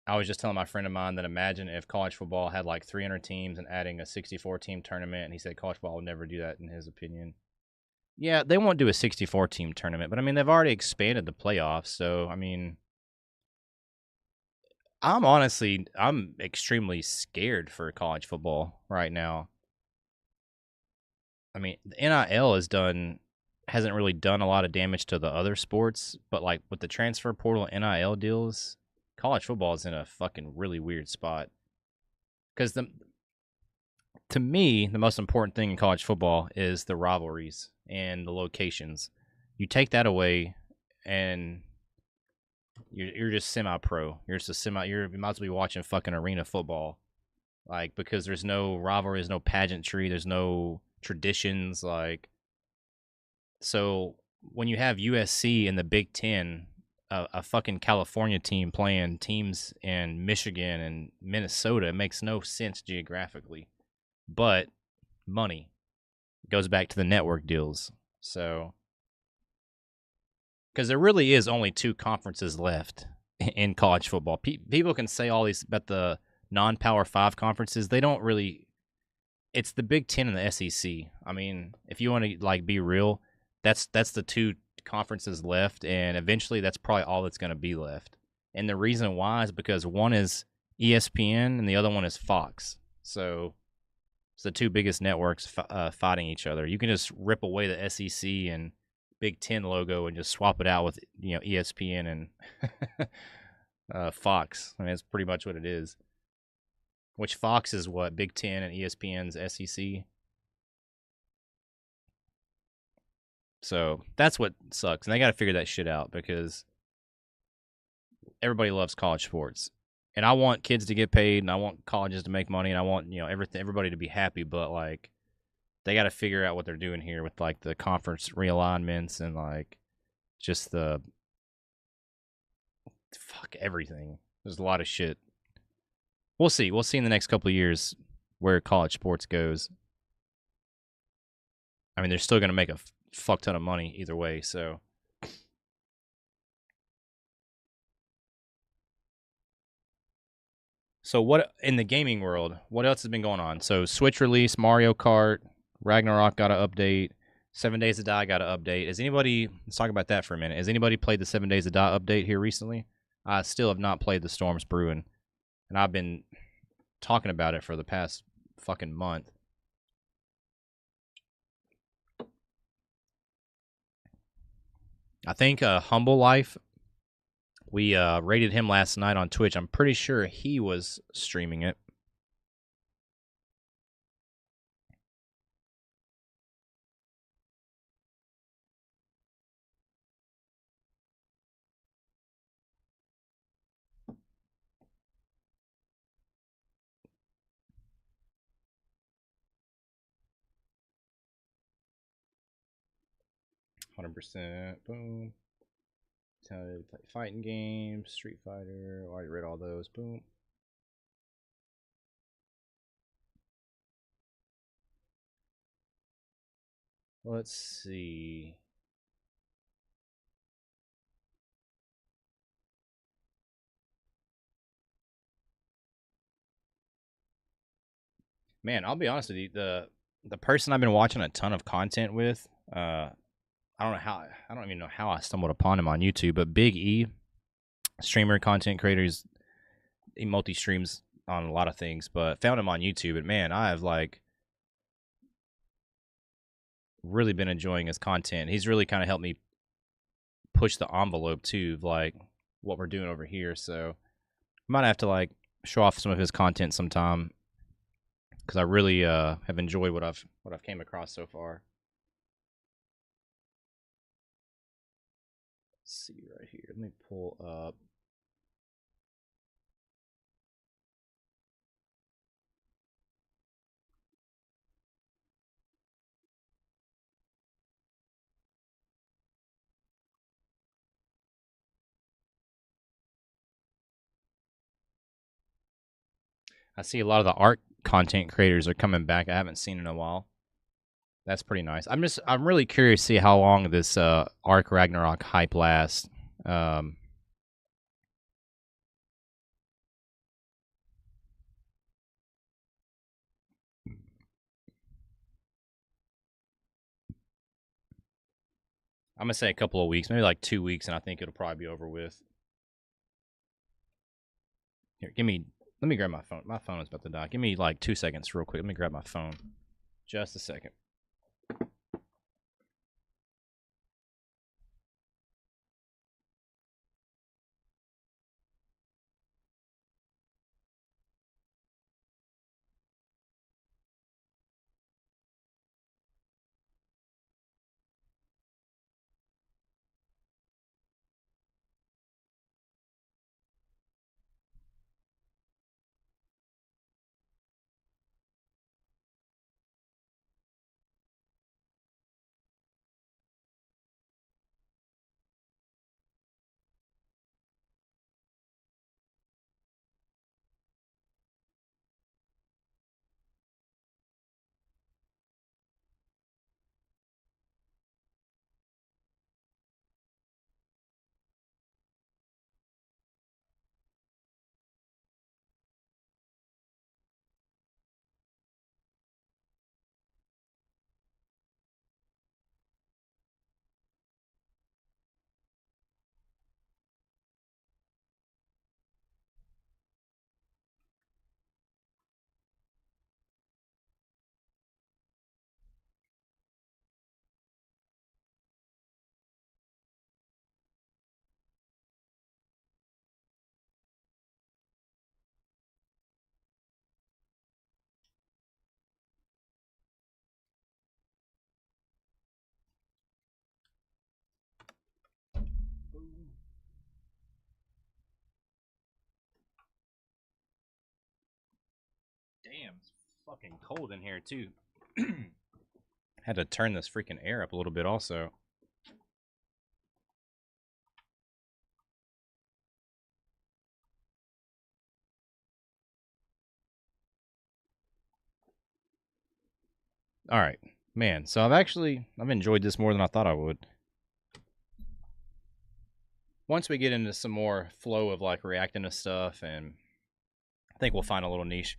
I was just telling my friend of mine that imagine if college football had like 300 teams and adding a 64 team tournament, and he said college football would never do that in his opinion. Yeah, they won't do a 64 team tournament, but I mean, they've already expanded the playoffs, so I mean, I'm extremely scared for college football right now. I mean, the NIL hasn't really done a lot of damage to the other sports, but like with the transfer portal NIL deals, college football is in a fucking really weird spot. Because to me, the most important thing in college football is the rivalries and the locations. You take that away, and you're just semi-pro. You're just a semi. You might as well be watching fucking arena football, like because there's no rivalry, there's no pageantry, there's no traditions. Like so, when you have USC in the Big Ten, a fucking California team playing teams in Michigan and Minnesota, it makes no sense geographically. But money goes back to the network deals. So, because there really is only two conferences left in college football. People can say all these about the non-Power 5 conferences. They don't really. It's the Big Ten and the SEC. I mean, if you want to like be real, that's the two conferences left, and eventually that's probably all that's going to be left. And the reason why is because one is ESPN and the other one is Fox. So it's the two biggest networks fighting each other. You can just rip away the SEC and Big Ten logo and just swap it out with ESPN and Fox. I mean, that's pretty much what it is. Which Fox is what? Big Ten and ESPN's SEC. So that's what sucks, and they got to figure that shit out because everybody loves college sports, and I want kids to get paid, and I want colleges to make money, and I want everybody to be happy. But like, they got to figure out what they're doing here with like the conference realignments and like just the fuck everything. There's a lot of shit. We'll see. We'll see in the next couple of years where college sports goes. I mean, they're still going to make a fuck ton of money either way, so. So what in the gaming world, what else has been going on? So Switch release, Mario Kart, Ragnarok got an update, 7 Days to Die got an update. Let's talk about that for a minute. Has anybody played the 7 Days to Die update here recently? I still have not played the Storms Brewing, and I've been talking about it for the past fucking month. I think Humble Life, we rated him last night on Twitch. I'm pretty sure he was streaming it. %. Boom. Talented to play fighting games, Street Fighter. Already read all those. Boom. Let's see. Man, I'll be honest with you. The person I've been watching a ton of content with, I don't even know how I stumbled upon him on YouTube, but Big E, streamer, content creators, he multi streams on a lot of things, but found him on YouTube, and man, I have like really been enjoying his content. He's really kind of helped me push the envelope too, of like what we're doing over here. So I might have to like show off some of his content sometime because I really have enjoyed what I've came across so far. see right here. Let me pull up. I see a lot of the art content creators are coming back. I haven't seen in a while. That's pretty nice. I'm really curious to see how long this Arc Ragnarok hype lasts. Um, I'm gonna say a couple of weeks, maybe like 2 weeks, and I think it'll probably be over with. Here, give me. Let me grab my phone. My phone is about to die. Give me like 2 seconds, real quick. Let me grab my phone. Just a second. Damn, it's fucking cold in here too. Had to turn this freaking air up a little bit also. All right, man. So I've enjoyed this more than I thought I would. Once we get into some more flow of like reacting to stuff, and I think we'll find a little niche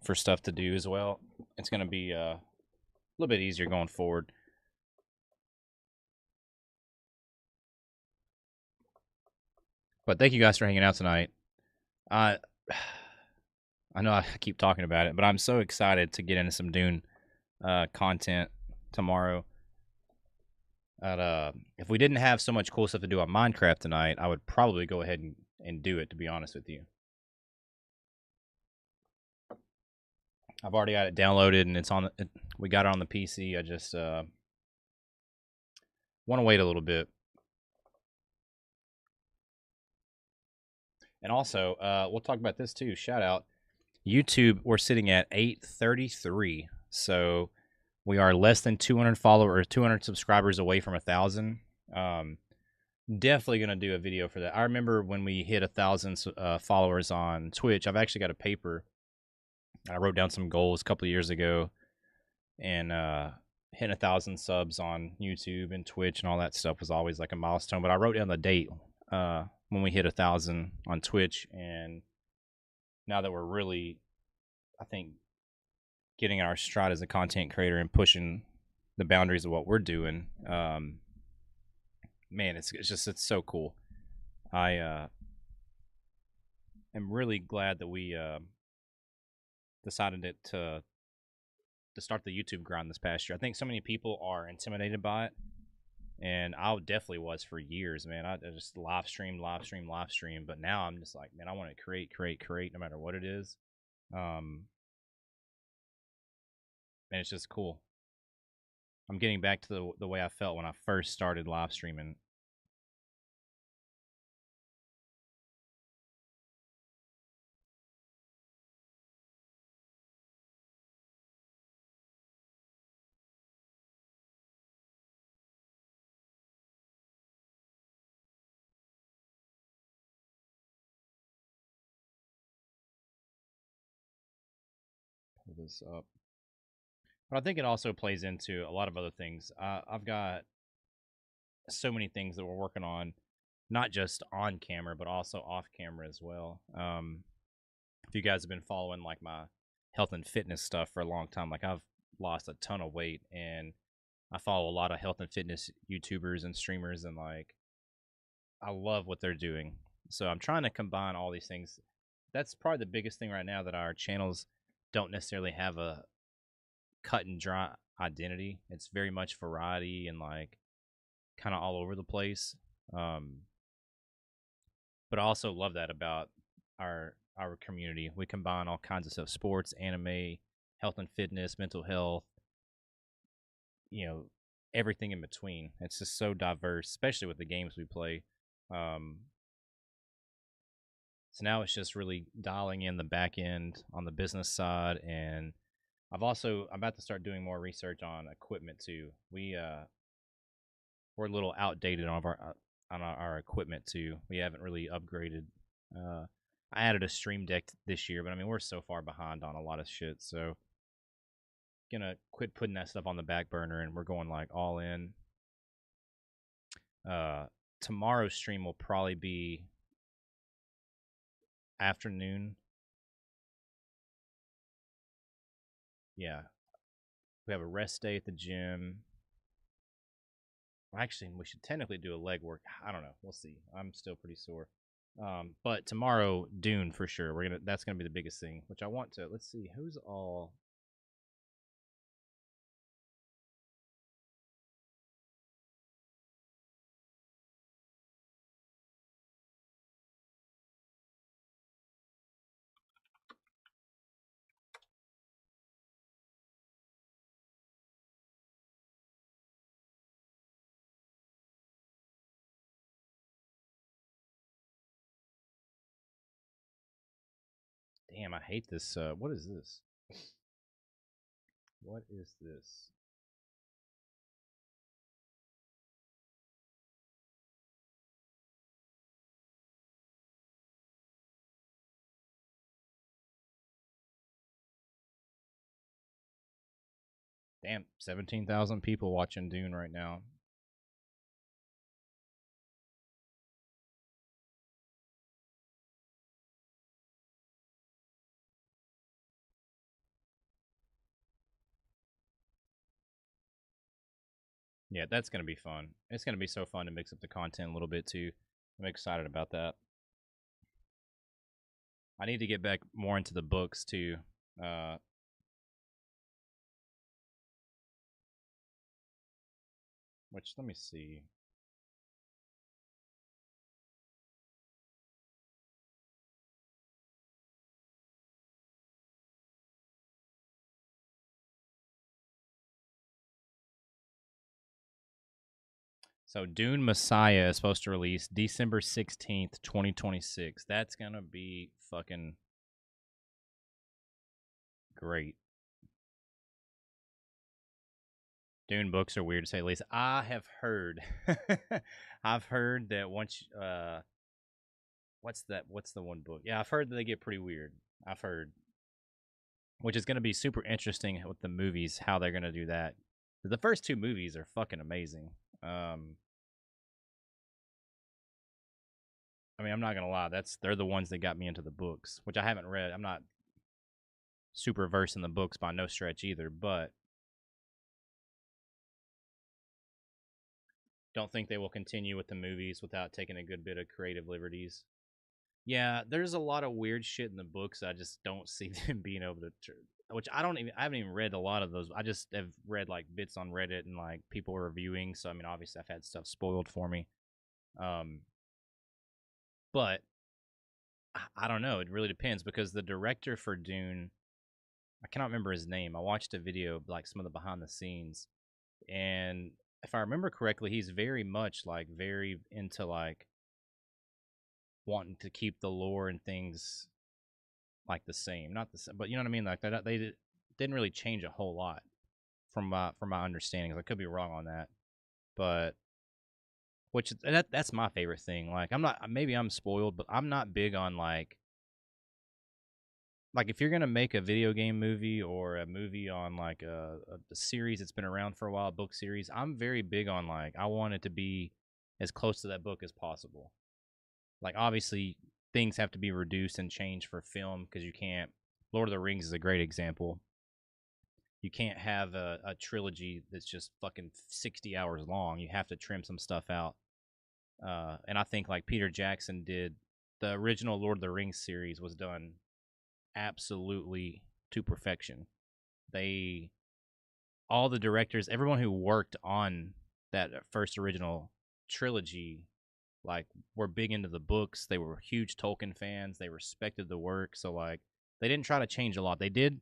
for stuff to do as well. It's gonna be a little bit easier going forward. But thank you guys for hanging out tonight. I I know I keep talking about it, but I'm so excited to get into some Dune content tomorrow. If we didn't have so much cool stuff to do on Minecraft tonight, I would probably go ahead and do it, to be honest with you. I've already got it downloaded and we got it on the PC. I just want to wait a little bit. And also, we'll talk about this too. Shout out YouTube. We're sitting at 833, so we are less than 200 followers, 200 subscribers away from 1,000. Definitely gonna do a video for that. I remember when we hit 1,000 followers on Twitch. I've actually got a paper. I wrote down some goals a couple of years ago, and hitting 1,000 subs on YouTube and Twitch and all that stuff was always like a milestone. But I wrote down the date when we hit 1,000 on Twitch, and now that we're really, I think, getting our stride as a content creator and pushing the boundaries of what we're doing, man, it's so cool. I am really glad that we decided to start the YouTube grind this past year. I think so many people are intimidated by it, and I definitely was for years, man. I just live stream. But now I'm just like, man, I want to create, no matter what it is. And it's just cool. I'm getting back to the way I felt when I first started live streaming. this up. But I think it also plays into a lot of other things. I've got so many things that we're working on, not just on camera, but also off camera as well. If you guys have been following like my health and fitness stuff for a long time, like I've lost a ton of weight, and I follow a lot of health and fitness YouTubers and streamers, and like I love what they're doing. So I'm trying to combine all these things. That's probably the biggest thing right now, that our channels don't necessarily have a cut and dry identity. It's very much variety and like kind of all over the place. Um, but I also love that about our community. We combine all kinds of stuff: sports, anime, health and fitness, mental health, you know, everything in between. It's just so diverse, especially with the games we play. Um, so now it's just really dialing in the back end on the business side, and I'm about to start doing more research on equipment too. We're a little outdated on our equipment too. We haven't really upgraded. Uh, I added a stream deck this year, but I mean we're so far behind on a lot of shit. So gonna quit putting that stuff on the back burner, and we're going like all in. Uh, Tomorrow's stream will probably be afternoon. Yeah, we have a rest day at the gym. Actually, we should technically do a leg work. I don't know. We'll see. I'm still pretty sore. But tomorrow, Dune for sure. That's gonna be the biggest thing. Which I want to. Let's see who's all. Damn, I hate this. What is this? What is this? Damn, 17,000 people watching Dune right now. Yeah, that's gonna be fun. It's gonna be so fun to mix up the content a little bit too. I'm excited about that. I need to get back more into the books too. Uh, which let me see. So Dune Messiah is supposed to release December 16th, 2026. That's gonna be fucking great. Dune books are weird to say the least. I have heard, I've heard that once, what's that? What's the one book? Yeah, I've heard that they get pretty weird. I've heard, which is going to be super interesting with the movies, how they're going to do that. The first two movies are fucking amazing. I mean, I'm not gonna lie. They're the ones that got me into the books, which I haven't read. I'm not super versed in the books by no stretch either, but don't think they will continue with the movies without taking a good bit of creative liberties. Yeah, there's a lot of weird shit in the books. I just don't see them being able to. Which I haven't even read a lot of those. I just have read like bits on Reddit and like people reviewing. So I mean, obviously, I've had stuff spoiled for me. Um, but I don't know. It really depends because the director for Dune, I cannot remember his name. I watched a video of like some of the behind the scenes, and if I remember correctly, he's very much like very into like wanting to keep the lore and things like the same, not the same, but you know what I mean. Like that, they didn't really change a whole lot from my understanding. I could be wrong on that, but that's my favorite thing. Like I'm not, maybe I'm spoiled, but I'm not big on like like if you're gonna make a video game movie or a movie on like a series that's been around for a while, book series, I'm very big on like I want it to be as close to that book as possible. Like obviously things have to be reduced and changed for film because you can't. Lord of the Rings is a great example. You can't have a trilogy that's just fucking 60 hours long. You have to trim some stuff out. And I think like Peter Jackson did, the original Lord of the Rings series was done absolutely to perfection. They, all the directors, everyone who worked on that first original trilogy, like were big into the books. They were huge Tolkien fans. They respected the work. So like they didn't try to change a lot. They did.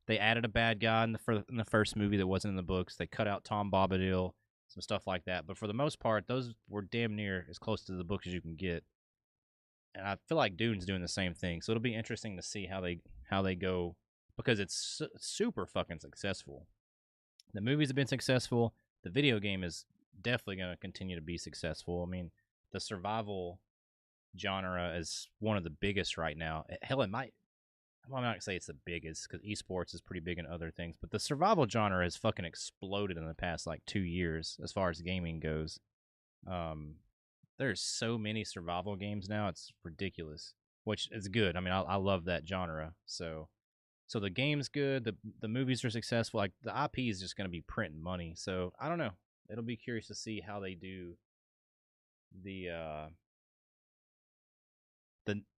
They added a bad guy in the first movie that wasn't in the books. They cut out Tom Bombadil, some stuff like that. But for the most part, those were damn near as close to the books as you can get. And I feel like Dune's doing the same thing. So it'll be interesting to see how they go because it's super fucking successful. The movies have been successful. The video game is definitely going to continue to be successful. I mean, the survival genre is one of the biggest right now. Hell, it might. I'm not gonna say it's the biggest because esports is pretty big in other things, but the survival genre has fucking exploded in the past like 2 years as far as gaming goes. Um, there's so many survival games now; it's ridiculous, which is good. I mean, I love that genre. So the game's good. The movies are successful. Like the IP is just gonna be printing money. So I don't know. It'll be curious to see how they do the uh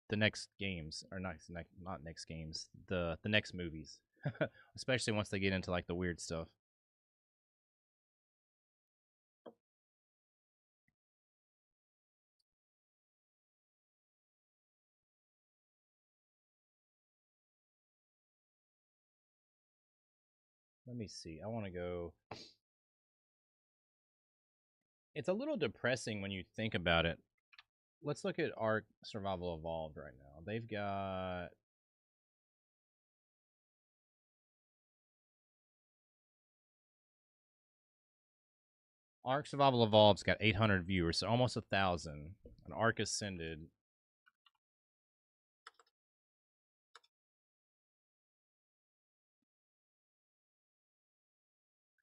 the next games or not next games the next movies, especially once they get into like the weird stuff. Let me see. I want to go. It's a little depressing when you think about it. Let's look at Ark Survival Evolved right now. They've got Ark Survival Evolved's got 800 viewers, so almost 1,000. And Ark Ascended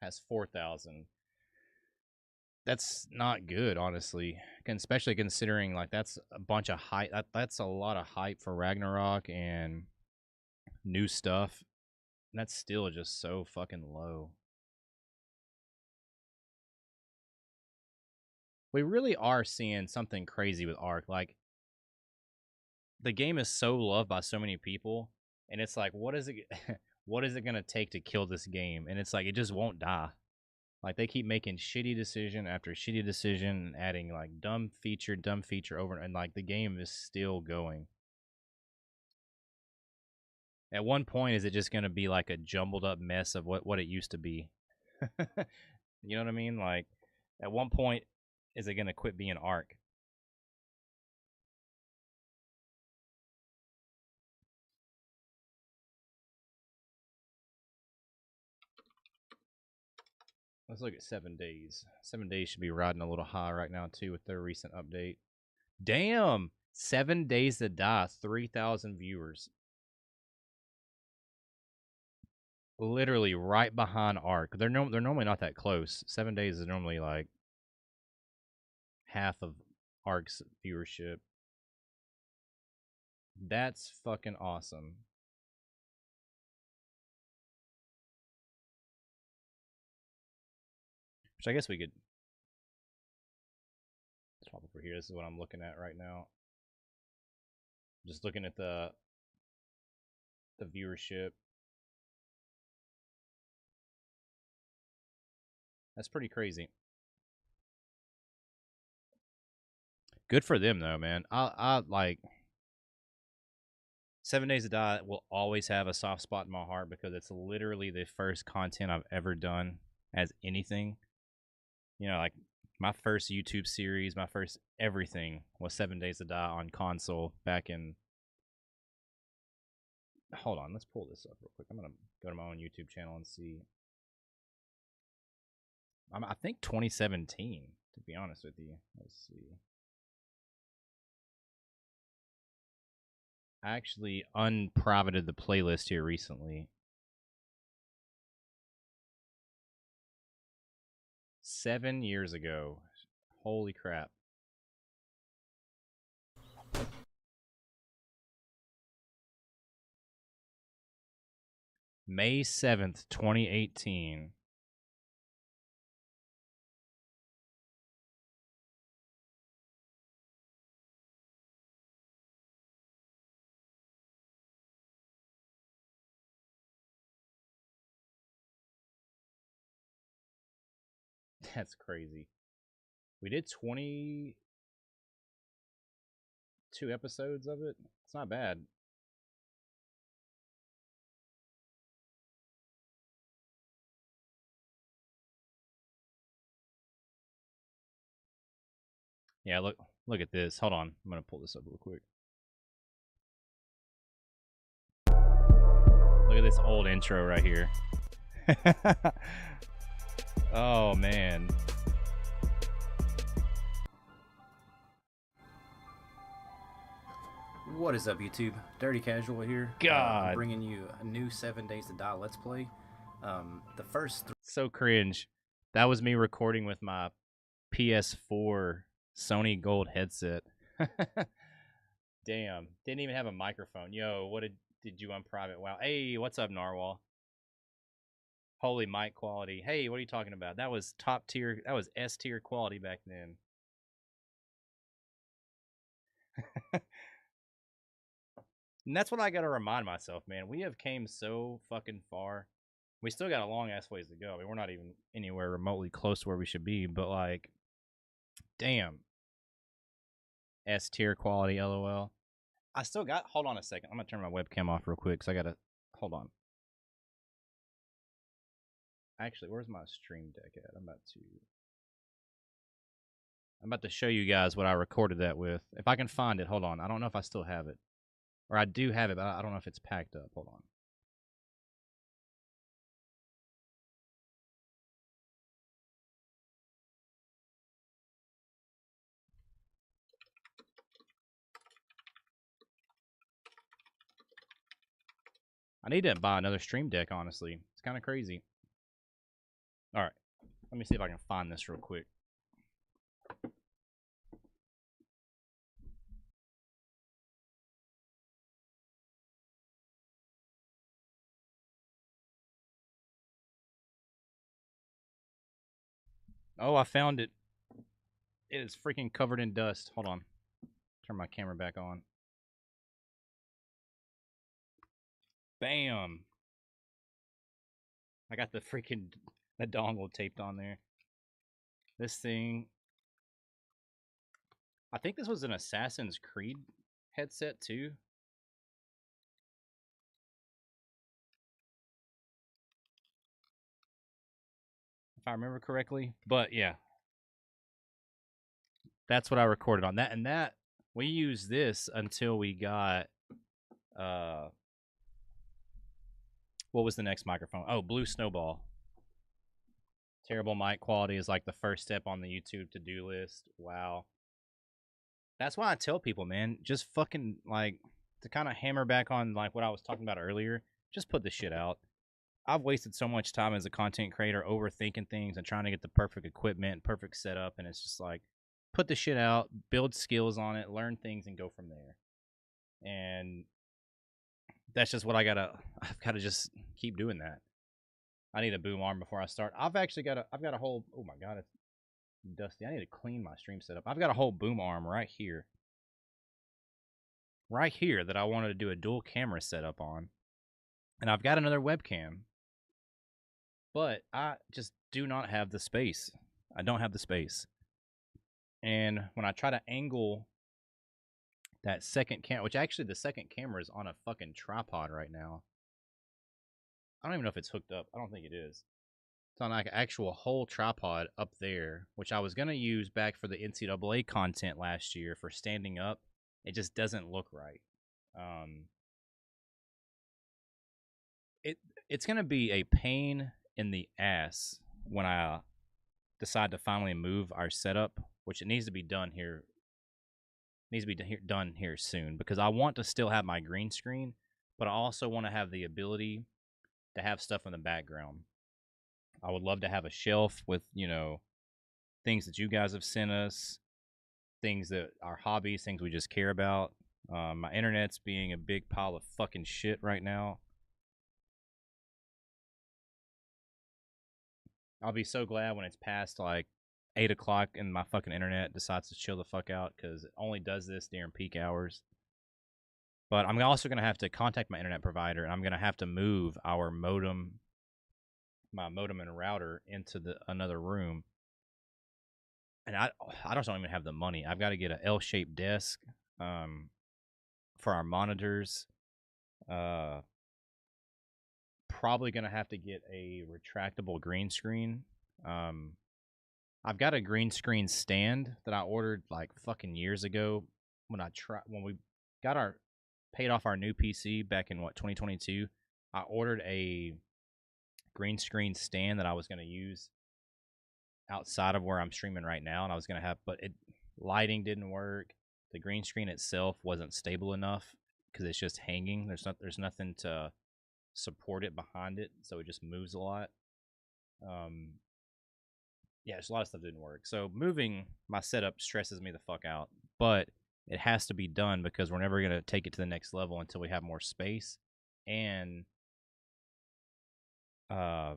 has 4,000. That's not good, honestly. Especially considering like that's a bunch of hype. That's a lot of hype for Ragnarok and new stuff. And that's still just so fucking low. We really are seeing something crazy with Ark. Like the game is so loved by so many people, and it's like, what is it? What is it gonna take to kill this game? And it's like it just won't die. Like they keep making shitty decision after shitty decision, and adding like dumb feature over, and like the game is still going. At one point, is it just gonna be like a jumbled up mess of what it used to be? You know what I mean? Like at one point, is it gonna quit being Ark? Let's look at 7 days. 7 days should be riding a little high right now too with their recent update. Damn, 7 days to die, 3,000 viewers. Literally right behind Ark. They're normally not that close. 7 days is normally like half of Ark's viewership. That's fucking awesome. Which I guess we could swap over here. This is what I'm looking at right now. Just looking at the viewership. That's pretty crazy. Good for them though, man. I like 7 Days to Die will always have a soft spot in my heart because it's literally the first content I've ever done as anything. You know, like my first YouTube series, my first everything was 7 Days to Die on console back in. Hold on, let's pull this up real quick. I'm gonna go to my own YouTube channel and see. I think 2017, to be honest with you. Let's see. I actually unprivated the playlist here recently. 7 years ago. Holy crap. May 7th, 2018. That's crazy. We did 22 episodes of it. It's not bad. Yeah, look at this. Hold on. I'm going to pull this up real quick. Look at this old intro right here. Oh, man. What is up, YouTube? Dirty Casual here. God. Bringing you a new 7 Days to Die Let's Play. The first... So cringe. That was me recording with my PS4 Sony Gold headset. Damn. Didn't even have a microphone. Yo, what did you unprivate? Wow. Hey, what's up, Narwhal? Holy mic quality. Hey, what are you talking about? That was top tier. That was S tier quality back then. And that's what I got to remind myself, man. We have came so fucking far. We still got a long ass ways to go. I mean, we're not even anywhere remotely close to where we should be, but like, damn. S tier quality, lol. I still got, hold on a second. I'm going to turn my webcam off real quick because I got to, hold on. Actually, where's my stream deck at? I'm about to show you guys what I recorded that with. If I can find it, hold on. I don't know if I still have it. Or I do have it, but I don't know if it's packed up. Hold on. I need to buy another stream deck, honestly. It's kind of crazy. All right. Let me see if I can find this real quick. Oh, I found it. It is freaking covered in dust. Hold on. Turn my camera back on. Bam. I got the dongle taped on there. This thing. I think this was an Assassin's Creed headset too. If I remember correctly. But yeah. That's what I recorded on that. And that we used this until we got what was the next microphone? Oh, Blue Snowball. Terrible mic quality is like the first step on the YouTube to-do list. Wow. That's why I tell people, man, just fucking like to kind of hammer back on like what I was talking about earlier, just put the shit out. I've wasted so much time as a content creator overthinking things and trying to get the perfect equipment, perfect setup, and it's just like put the shit out, build skills on it, learn things, and go from there. And that's just what I've gotta just keep doing that. I need a boom arm before I start. I've got a whole, oh my god, it's dusty. I need to clean my stream setup. I've got a whole boom arm right here. Right here that I wanted to do a dual camera setup on. And I've got another webcam. But I just do not have the space. I don't have the space. And when I try to angle that second camera, which actually the second camera is on a fucking tripod right now. I don't even know if it's hooked up. I don't think it is. It's on like an actual whole tripod up there, which I was going to use back for the NCAA content last year for standing up. It just doesn't look right. It's going to be a pain in the ass when I decide to finally move our setup, which it needs to be done here Needs to be done here soon because I want to still have my green screen, but I also want to have the ability to have stuff in the background. I would love to have a shelf with, things that you guys have sent us, things that our hobbies, things we just care about. My internet's being a big pile of fucking shit right now. I'll be so glad when it's past like 8 o'clock and my fucking internet decides to chill the fuck out because it only does this during peak hours. But I'm also gonna have to contact my internet provider and I'm gonna have to move my modem and router into the another room. And I just don't even have the money. I've got to get an L-shaped desk um, for our monitors. Uh, Probably gonna have to get a retractable green screen. Um, I've got a green screen stand that I ordered like fucking years ago when we got our paid off our new PC back in 2022. I ordered a green screen stand that I was gonna use outside of where I'm streaming right now, and I was gonna have, but it lighting didn't work. The green screen itself wasn't stable enough because it's just hanging. There's nothing to support it behind it, so it just moves a lot. Um, yeah, there's a lot of stuff that didn't work. So moving my setup stresses me the fuck out, but it has to be done because we're never gonna take it to the next level until we have more space and uh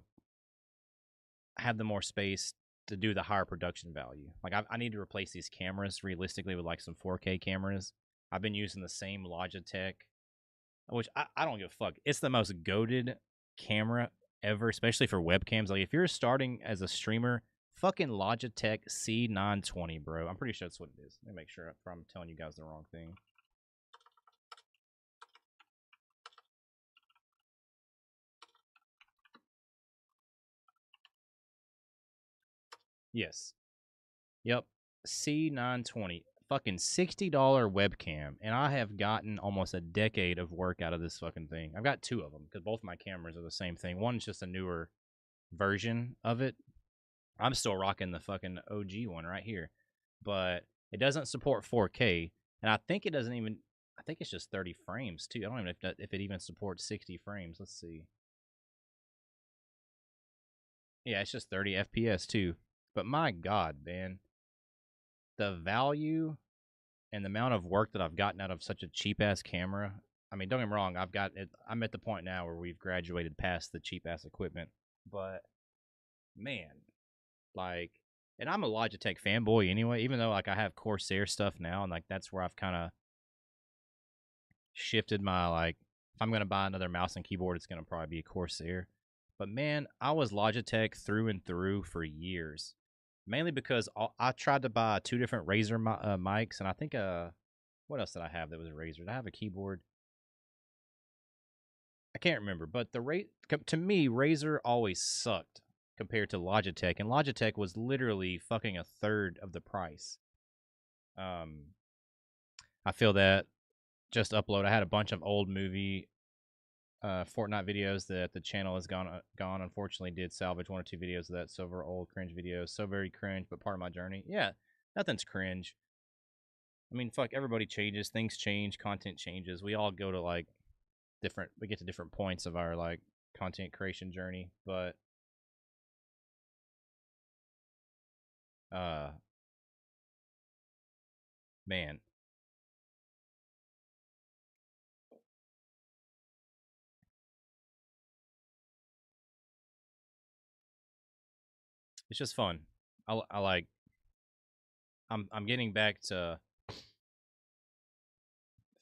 have the more space to do the higher production value. Like I need to replace these cameras realistically with like some 4K cameras. I've been using the same Logitech, which I don't give a fuck. It's the most goated camera ever, especially for webcams. Like if you're starting as a streamer, fucking Logitech C920, bro. I'm pretty sure that's what it is. Let me make sure I'm telling you guys the wrong thing. Yes. Yep. C920. Fucking $60 webcam. And I have gotten almost a decade of work out of this fucking thing. I've got two of them because both my cameras are the same thing. One's just a newer version of it. I'm still rocking the fucking OG one right here. But it doesn't support 4K. And I think it doesn't even. I think it's just 30 frames too. I don't even know if it even supports 60 frames. Let's see. Yeah, it's just 30 FPS too. But my God, man. The value and the amount of work that I've gotten out of such a cheap ass camera. I mean, don't get me wrong. I've got it. I'm at the point now where we've graduated past the cheap ass equipment. But man, like, and I'm a Logitech fanboy anyway. Even though like I have Corsair stuff now, and like that's where I've kind of shifted my like. If I'm gonna buy another mouse and keyboard, it's gonna probably be a Corsair. But man, I was Logitech through and through for years, mainly because I tried to buy two different Razer mics, and I think what else did I have that was a Razer? Did I have a keyboard? I can't remember, but to me, Razer always sucked compared to Logitech, and Logitech was literally fucking a third of the price. Um, I feel that just upload. I had a bunch of old movie Fortnite videos that the channel has gone. Unfortunately, did salvage one or two videos of that silver old cringe videos. So very cringe, but part of my journey. Yeah, nothing's cringe. I mean, fuck, everybody changes, things change, content changes. We all go to like we get to different points of our like content creation journey, but uh man, it's just fun. I like I'm getting back to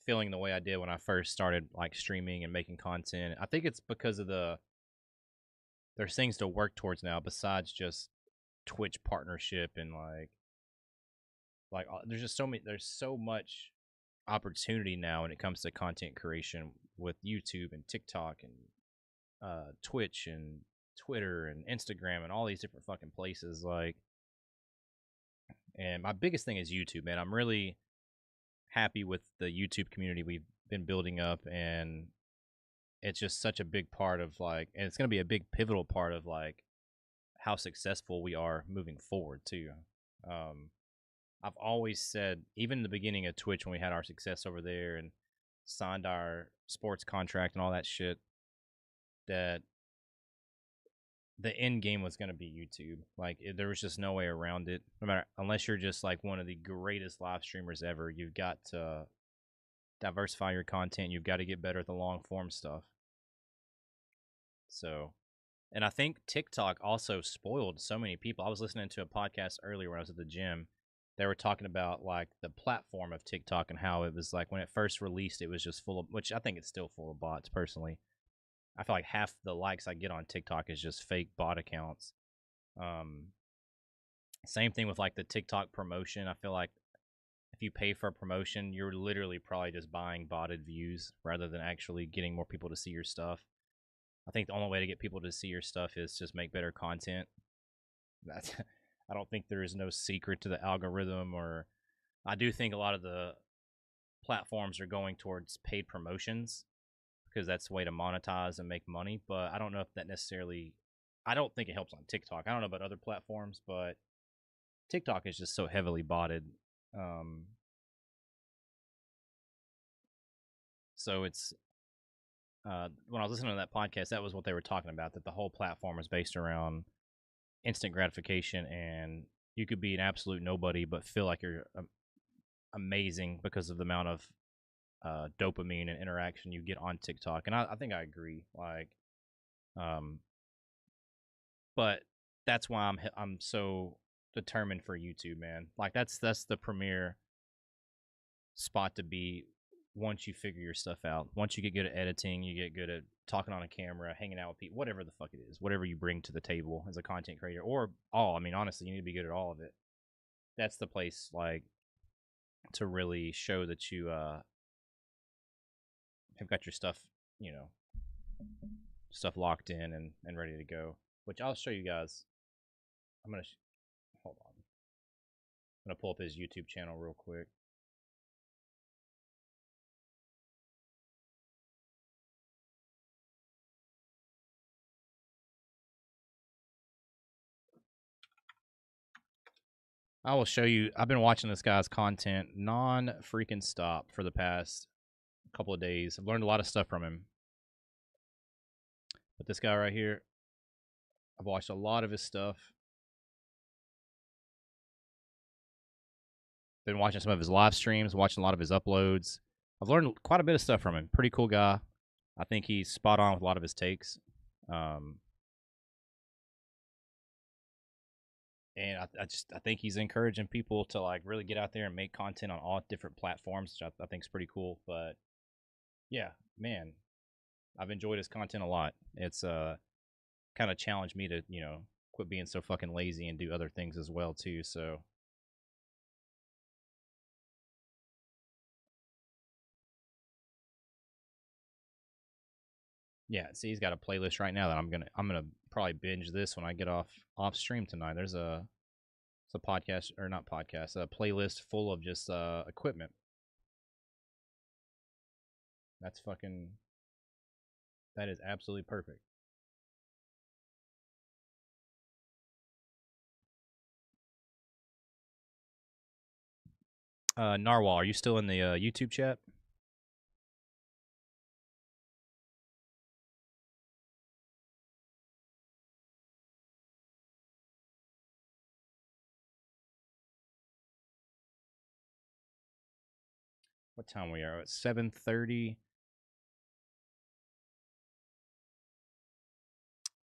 feeling the way I did when I first started like streaming and making content. I think it's because of there's things to work towards now besides just Twitch partnership and there's so much opportunity now when it comes to content creation with YouTube and TikTok and Twitch and Twitter and Instagram and all these different fucking places and my biggest thing is YouTube, man. I'm really happy with the YouTube community we've been building up and it's just such a big part of and it's going to be a big pivotal part of how successful we are moving forward too. Um I've always said, even in the beginning of Twitch when we had our success over there and signed our sports contract and all that shit, that the end game was going to be YouTube. Like there was just no way around it. No matter, unless you're just like one of the greatest live streamers ever, you've got to diversify your content. You've got to get better at the long form stuff. So, and I think TikTok also spoiled so many people. I was listening to a podcast earlier when I was at the gym. They were talking about like the platform of TikTok and how it was like when it first released, it was just full of, which I think it's still full of bots personally. I feel like half the likes I get on TikTok is just fake bot accounts. Um, Same thing with like the TikTok promotion. I feel like if you pay for a promotion, you're literally probably just buying botted views rather than actually getting more people to see your stuff. I think the only way to get people to see your stuff is just make better content. That's I don't think there is no secret to the algorithm, or I do think a lot of the platforms are going towards paid promotions because that's the way to monetize and make money, but I don't know if that necessarily I don't think it helps on TikTok. I don't know about other platforms, but TikTok is just so heavily botted. Um, so it's when I was listening to that podcast, that was what they were talking about. That the whole platform is based around instant gratification, and you could be an absolute nobody, but feel like you're amazing because of the amount of dopamine and interaction you get on TikTok. And I think I agree. Like, um, but that's why I'm so determined for YouTube, man. Like that's the premier spot to be once you figure your stuff out. Once you get good at editing, you get good at talking on a camera, hanging out with people, whatever the fuck it is, whatever you bring to the table as a content creator, or all. I mean, honestly, you need to be good at all of it. That's the place, like, to really show that you have got your stuff, you know, stuff locked in and ready to go. Which I'll show you guys. I'm gonna hold on. I'm gonna pull up his YouTube channel real quick. I will show you. I've been watching this guy's content non freaking stop for the past couple of days. I've learned a lot of stuff from him. But this guy right here, I've watched a lot of his stuff. Been watching some of his live streams, watching a lot of his uploads. I've learned quite a bit of stuff from him. Pretty cool guy. I think he's spot on with a lot of his takes. Um, and I think he's encouraging people to like really get out there and make content on all different platforms, which I think is pretty cool. But yeah, man, I've enjoyed his content a lot. It's kind of challenged me to quit being so fucking lazy and do other things as well too. So yeah, see, he's got a playlist right now that I'm gonna probably binge this when I get off stream tonight. There's it's a podcast or not podcast, a playlist full of just equipment. That's fucking that is absolutely perfect. Narwhal, are you still in the YouTube chat? What time we are? It's 7:30.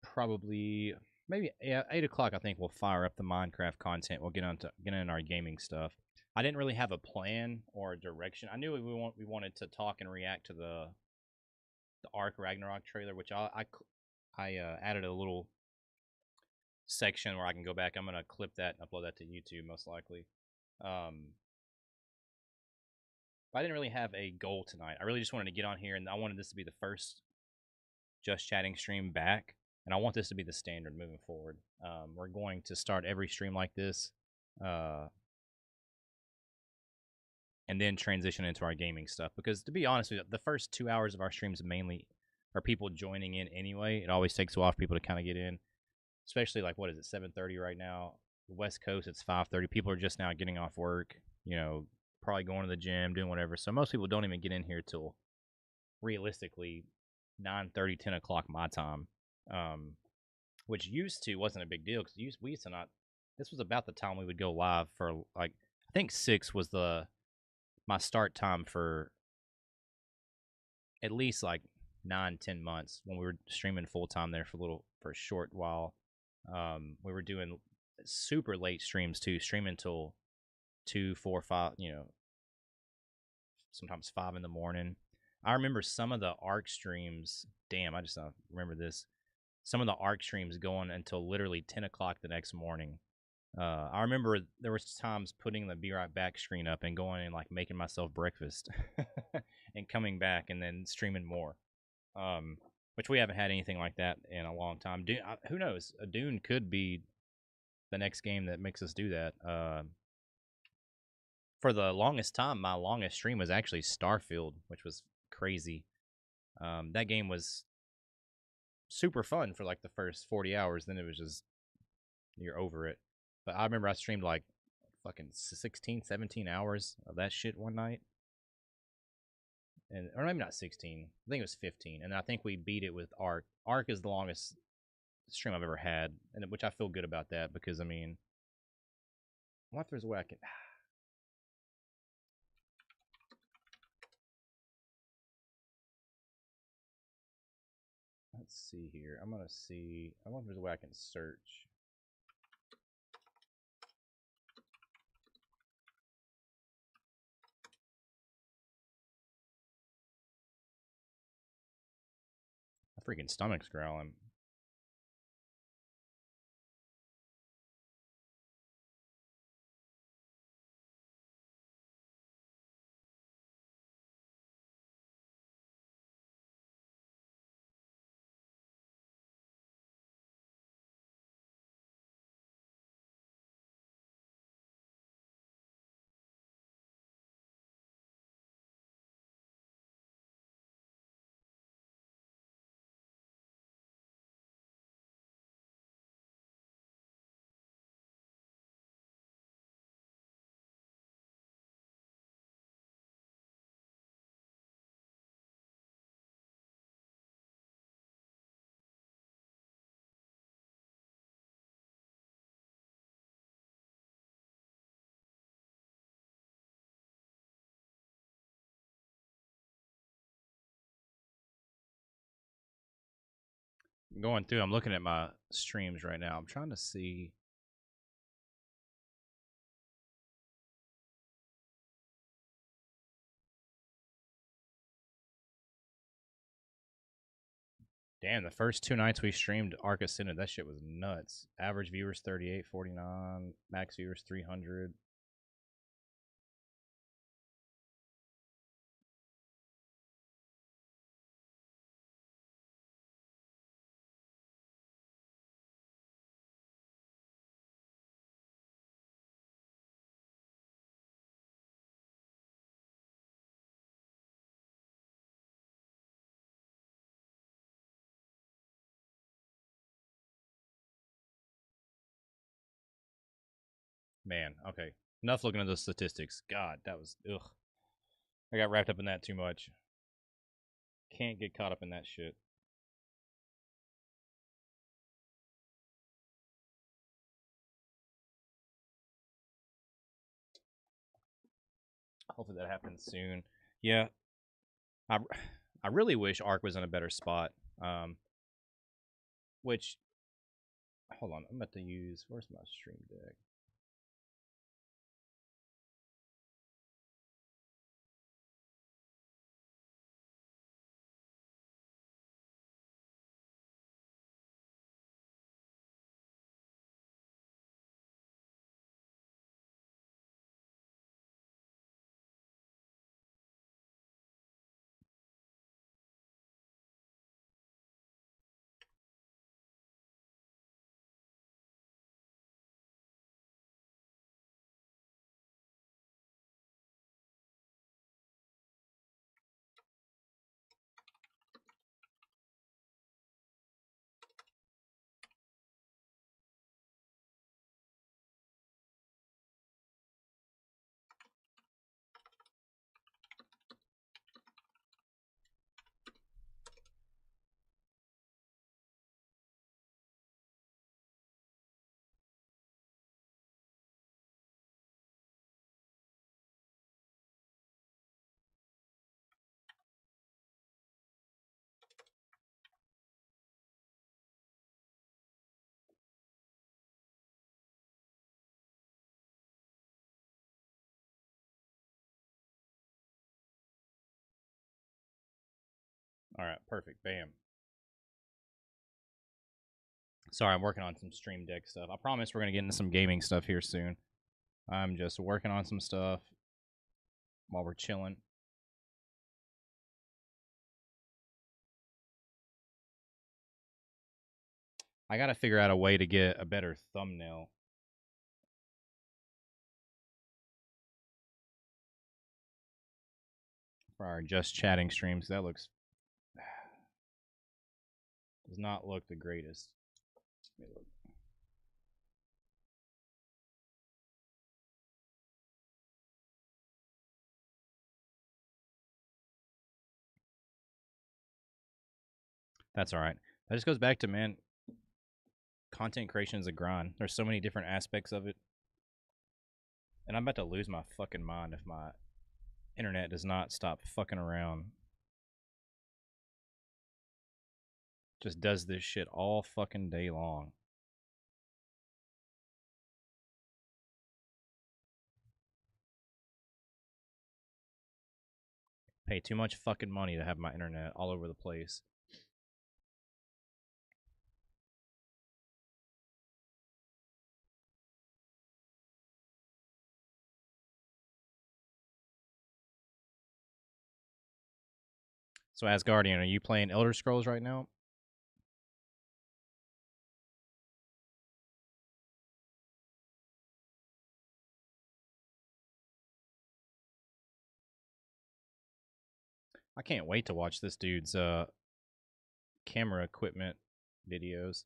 Probably maybe yeah, 8 o'clock. I think we'll fire up the Minecraft content. We'll get into our gaming stuff. I didn't really have a plan or a direction. I knew we wanted to talk and react to the Ark Ragnarok trailer, which I added a little section where I can go back. I'm gonna clip that and upload that to YouTube most likely. Um, but I didn't really have a goal tonight. I really just wanted to get on here, and I wanted this to be the first Just Chatting stream back, and I want this to be the standard moving forward. We're going to start every stream like this, uh, and then transition into our gaming stuff. Because to be honest with you, the first 2 hours of our streams mainly are people joining in anyway. It always takes a while for people to kind of get in, especially like what is it, 7:30 right now. The West Coast, it's 5:30. People are just now getting off work. You know, probably going to the gym, doing whatever. So most people don't even get in here till realistically 9:30, 10 o'clock my time. Um, which used to wasn't a big deal because we used to not. This was about the time we would go live for like I think 6 was the my start time for at least like 9, 10 months when we were streaming full time there for a short while. We were doing super late streams too, streaming till 2, 4, 5. You know, sometimes 5 in the morning. I remember some of the ARC streams. Damn, I just remember this. Some of the ARC streams going until literally 10 o'clock the next morning. I remember there was times putting the "Be Right Back" screen up and going and like making myself breakfast, and coming back and then streaming more. Um, which we haven't had anything like that in a long time. Who knows? A Dune could be the next game that makes us do that. For the longest time, my longest stream was actually Starfield, which was crazy. That game was super fun for like the first 40 hours. Then it was just, you're over it. But I remember I streamed like fucking 16, 17 hours of that shit one night. And, or maybe not 16. I think it was 15. And I think we beat it with Arc. Arc is the longest stream I've ever had, and which I feel good about that because I mean, what if there's a way I can? Let's see here. I'm gonna see. I wonder if there's a way I can search. My freaking stomach's growling. I'm going through. I'm looking at my streams right now. I'm trying to see. Damn, the first 2 nights we streamed Arc Ascended, that shit was nuts. Average viewers 3849, max viewers 300. Man, okay. Enough looking at the statistics. God, that was ugh. I got wrapped up in that too much. Can't get caught up in that shit. Hopefully that happens soon. Yeah, I, I really wish Arc was in a better spot. Which, hold on, I'm about to use. Where's my stream deck? All right, perfect. Bam. Sorry, I'm working on some Stream Deck stuff. I promise we're gonna get into some gaming stuff here soon. I'm just working on some stuff while we're chilling. I gotta figure out a way to get a better thumbnail for our just chatting streams. That looks does not look the greatest. That's all right. That just goes back to, man, content creation is a grind. There's so many different aspects of it, and I'm about to lose my fucking mind if my internet does not stop fucking around. Just does this shit all fucking day long. Pay too much fucking money to have my internet all over the place. So, Asgardian, are you playing Elder Scrolls right now? I can't wait to watch this dude's camera equipment videos.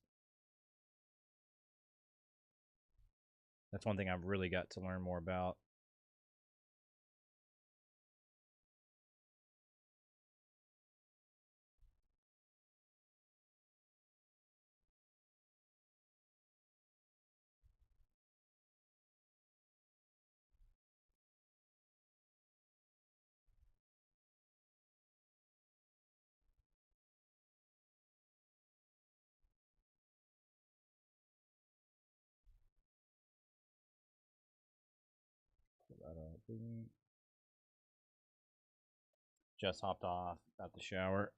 That's one thing I've really got to learn more about. Just hopped off out the shower.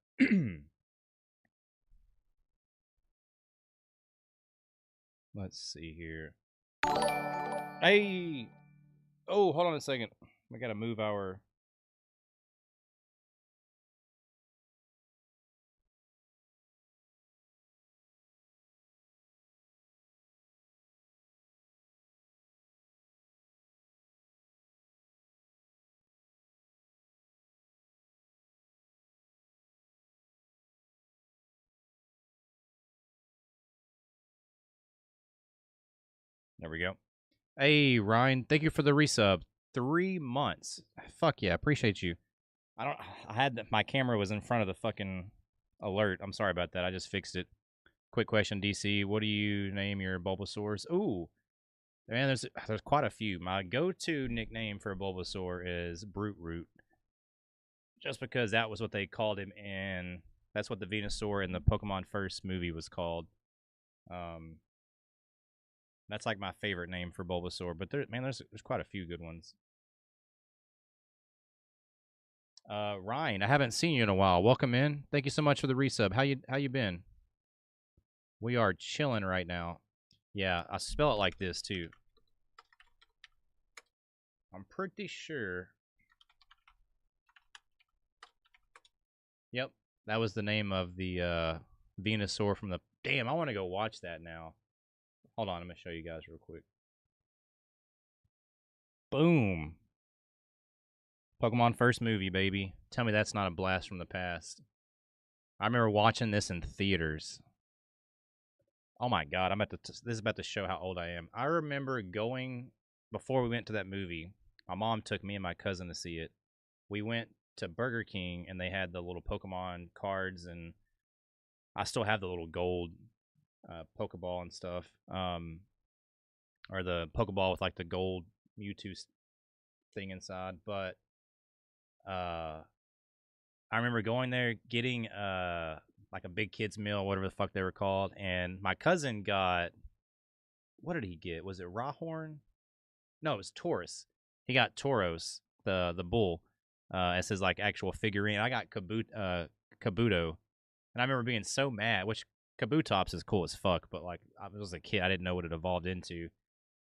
Let's see here. Hey! Oh, hold on a second. We gotta move our. There we go. Hey, Ryan, thank you for the resub. 3 months. Fuck yeah, appreciate you. I don't. I had my camera was in front of the fucking alert. I'm sorry about that. I just fixed it. Quick question, DC. What do you name your Bulbasaurs? Ooh, man, there's quite a few. My go-to nickname for a Bulbasaur is Brute Root, just because that was what they called him in. That's what the Venusaur in the Pokemon First movie was called. Um, that's like my favorite name for Bulbasaur. But there's quite a few good ones. Ryan, I haven't seen you in a while. Welcome in. Thank you so much for the resub. How you been? We are chilling right now. Yeah, I spell it like this too. I'm pretty sure. Yep, that was the name of the Venusaur from the. Damn, I want to go watch that now. Hold on, I'm gonna show you guys real quick. Boom. Pokemon first movie, baby. Tell me that's not a blast from the past. I remember watching this in theaters. Oh my god, this is about to show how old I am. I remember going before we went to that movie. My mom took me and my cousin to see it. We went to Burger King and they had the little Pokemon cards, and I still have the little gold Pokeball and stuff. Or the Pokeball with like the gold Mewtwo thing inside. But I remember going there, getting like a big kids meal, whatever the fuck they were called, and my cousin got, what did he get? Was it Rawhorn? No, it was Taurus. He got Tauros, the bull, as his like actual figurine. I got Kabuto, and I remember being so mad. Which Kabutops is cool as fuck, but like I was a kid, I didn't know what it evolved into.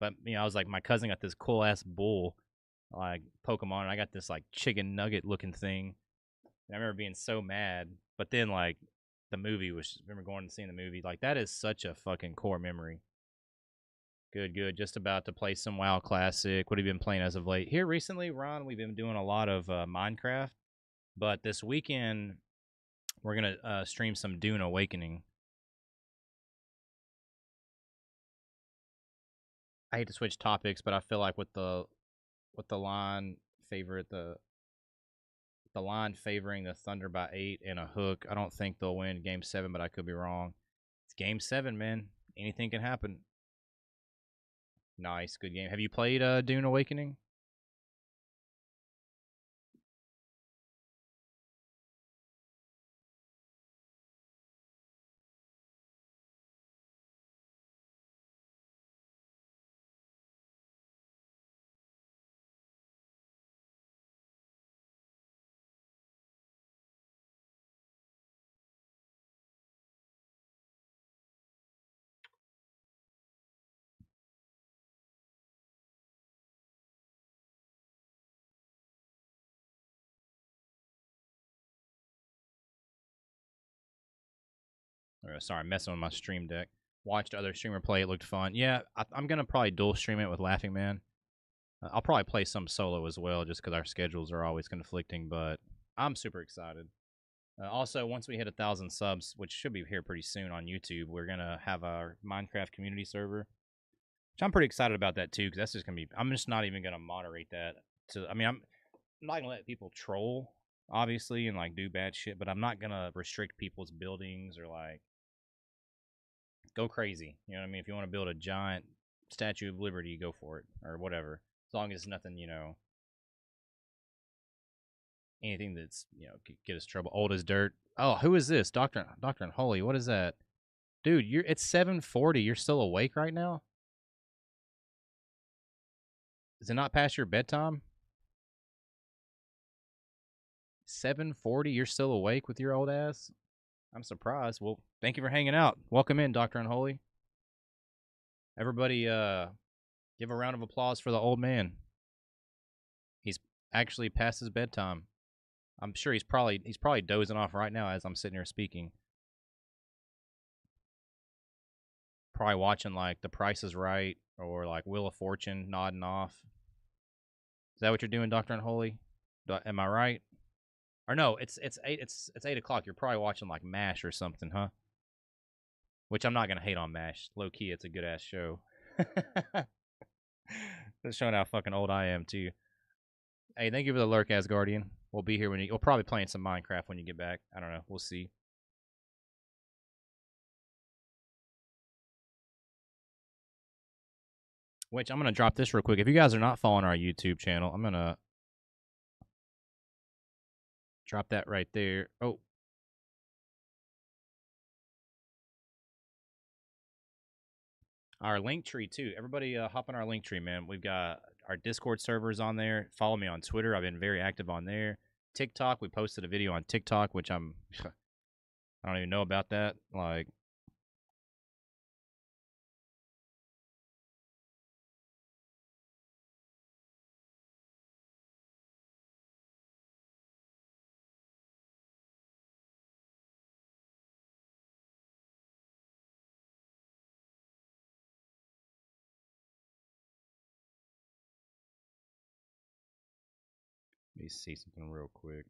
But I was like, my cousin got this cool ass bull, like Pokemon, and I got this like chicken nugget looking thing. And I remember being so mad. But then like the movie was, I remember going and seeing the movie. Like that is such a fucking core memory. Good, good. Just about to play some WoW Classic. What have you been playing as of late? Here recently, Ron, we've been doing a lot of Minecraft. But this weekend, we're going to stream some Dune Awakening. I hate to switch topics, but I feel like with the line favorite the line favoring the Thunder by 8 and a hook, I don't think they'll win Game 7, but I could be wrong. It's Game 7, man. Anything can happen. Nice, good game. Have you played Dune Awakening? Sorry, I'm messing with my stream deck. Watched other streamer play. It looked fun. Yeah, I'm gonna probably dual stream it with Laughing Man. I'll probably play some solo as well, just because our schedules are always conflicting. But I'm super excited. Also, once we hit 1,000 subs, which should be here pretty soon on YouTube, we're gonna have our Minecraft community server, which I'm pretty excited about that too, because that's just gonna be. I'm just not even gonna moderate that. I'm not gonna let people troll, obviously, and like do bad shit, but I'm not gonna restrict people's buildings or like go crazy. You know what I mean? If you want to build a giant Statue of Liberty, go for it or whatever. As long as it's nothing, anything that's could get us trouble. Old as dirt. Oh, who is this? Doctor and Holy. What is that, dude? It's 7:40. You're still awake right now? Is it not past your bedtime? 7:40. You're still awake with your old ass? I'm surprised. Well, thank you for hanging out. Welcome in, Doctor Unholy. Everybody, give a round of applause for the old man. He's actually past his bedtime. I'm sure he's probably dozing off right now as I'm sitting here speaking. Probably watching like The Price is Right or like Wheel of Fortune, nodding off. Is that what you're doing, Doctor Unholy? Am I right? Or no, it's 8 o'clock. You're probably watching like MASH or something, huh? Which I'm not gonna hate on MASH. Low key, it's a good ass show. Just showing how fucking old I am too. Hey, thank you for the lurk, Asgardian. We'll be here when you'll probably playing some Minecraft when you get back. I don't know. We'll see. Which I'm gonna drop this real quick. If you guys are not following our YouTube channel, I'm gonna drop that right there. Oh, our link tree too. Everybody, hop on our link tree, man. We've got our Discord servers on there. Follow me on Twitter. I've been very active on there. TikTok. We posted a video on TikTok, which I don't even know about that. Like, let me see something real quick.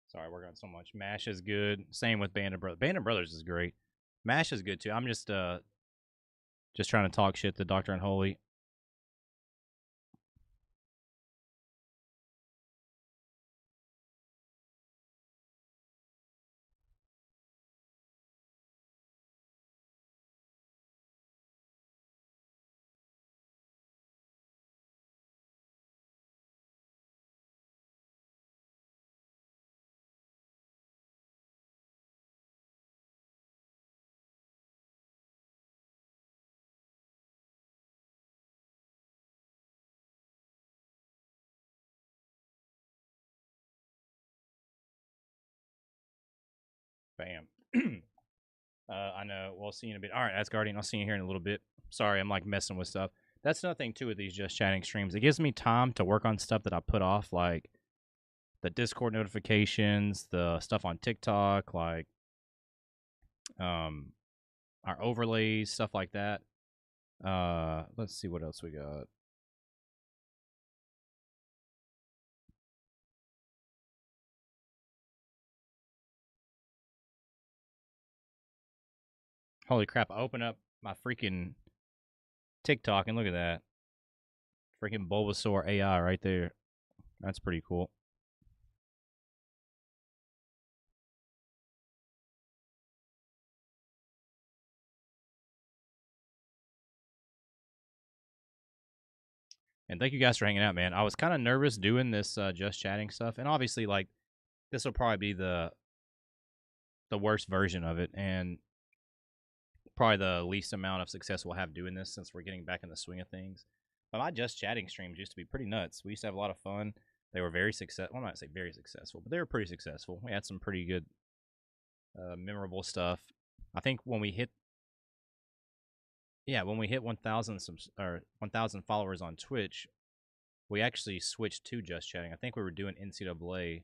Sorry, working on so much. Mash is good. Same with Band of Brothers. Band of Brothers is great. Mash is good too. I'm just trying to talk shit to Doctor Unholy. Bam. I know. We'll see you in a bit. All right, Asgardian. I'll see you here in a little bit. Sorry, I'm like messing with stuff. That's another thing too with these just chatting streams. It gives me time to work on stuff that I put off, like the Discord notifications, the stuff on TikTok, like um our overlays, stuff like that. Let's see what else we got. Holy crap! I open up my freaking TikTok and look at that freaking Bulbasaur AI right there. That's pretty cool. And thank you guys for hanging out, man. I was kind of nervous doing this just chatting stuff, and obviously, like this will probably be the worst version of it, and probably the least amount of success we'll have doing this since we're getting back in the swing of things. But my just chatting streams used to be pretty nuts. We used to have a lot of fun. They were very successful. Well, I'm not say very successful, but they were pretty successful. We had some pretty good, memorable stuff. I think when we hit, yeah, when we hit 1,000 or 1,000 followers on Twitch, we actually switched to just chatting. I think we were doing NCAA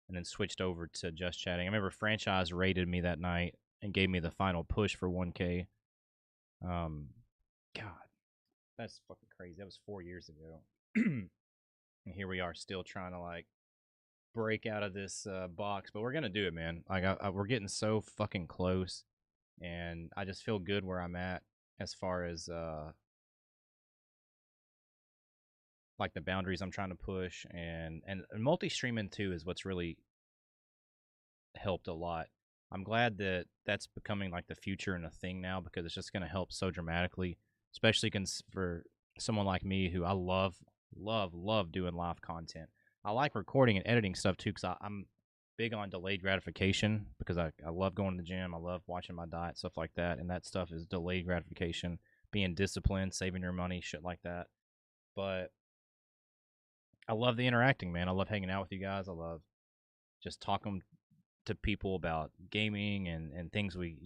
and then switched over to just chatting. I remember Franchise rated me that night and gave me the final push for 1K. God, that's fucking crazy. That was 4 years ago. And here we are still trying to like break out of this box, but we're gonna do it, man. Like we're getting so fucking close, and I just feel good where I'm at as far as like the boundaries I'm trying to push, and multi streaming too is what's really helped a lot. I'm glad that that's becoming like the future and a thing now because it's just going to help so dramatically, especially for someone like me who I love doing live content. I like recording and editing stuff too because I'm big on delayed gratification because I love going to the gym. I love watching my diet, stuff like that. And that stuff is delayed gratification, being disciplined, saving your money, shit like that. But I love the interacting, man. I love hanging out with you guys. I love just talking to people about gaming and things we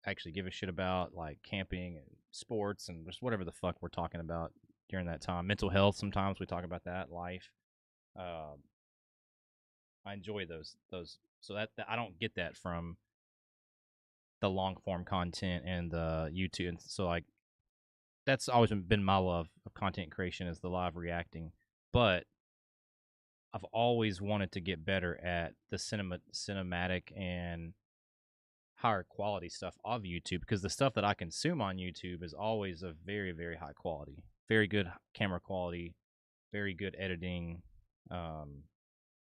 actually give a shit about, like camping and sports and just whatever the fuck we're talking about during that time. Mental health, sometimes we talk about that. Life. Um, I enjoy those. So that I don't get that from the long form content and the YouTube. And so like that's always been my love of content creation is the live reacting. But I've always wanted to get better at the cinematic and higher quality stuff of YouTube because the stuff that I consume on YouTube is always of very, very high quality, very good camera quality, very good editing. Um,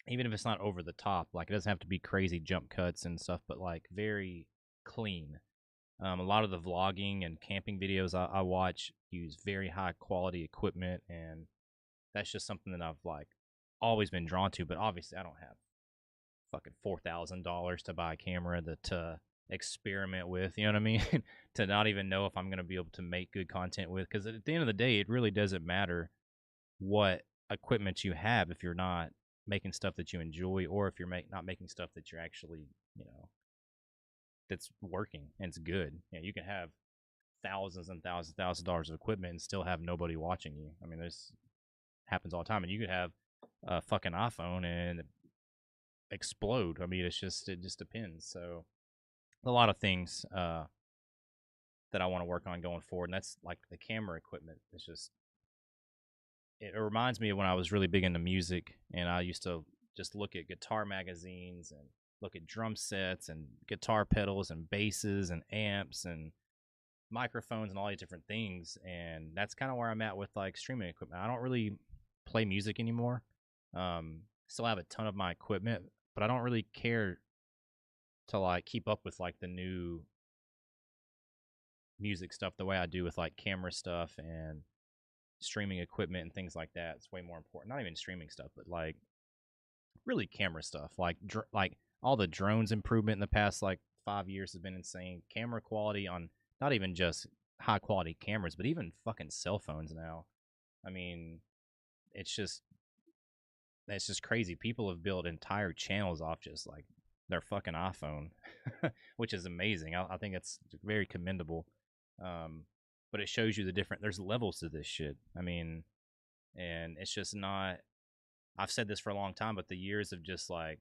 Even if it's not over the top, like it doesn't have to be crazy jump cuts and stuff, but like very clean. A lot of the vlogging and camping videos I watch use very high quality equipment, and that's just something that I've like always been drawn to. But obviously, I don't have fucking $4,000 to buy a camera to experiment with. You know what I mean? To not even know if I'm gonna be able to make good content with. Because at the end of the day, it really doesn't matter what equipment you have if you're not making stuff that you enjoy, or if you're not making stuff that you're actually that's working and it's good. You can have thousands and thousands of dollars of equipment and still have nobody watching you. I mean, this happens all the time, and you could have a fucking iPhone and explode. I mean, it just depends. So a lot of things that I want to work on going forward, and that's like the camera equipment. It's just it reminds me of when I was really big into music, and I used to just look at guitar magazines and look at drum sets and guitar pedals and basses and amps and microphones and all these different things. And that's kind of where I'm at with like streaming equipment. I don't really play music anymore. Still have a ton of my equipment, but I don't really care to like keep up with like the new music stuff the way I do with like camera stuff and streaming equipment and things like that. It's way more important. Not even streaming stuff, but like really camera stuff. Like all the drones improvement in the past like 5 years has been insane. Camera quality on not even just high quality cameras, but even fucking cell phones now. I mean, it's just crazy. People have built entire channels off just like their fucking iPhone, which is amazing. I think it's very commendable. Um, but it shows you the different. There's levels to this shit. I mean, and it's just not. I've said this for a long time, but the years of just like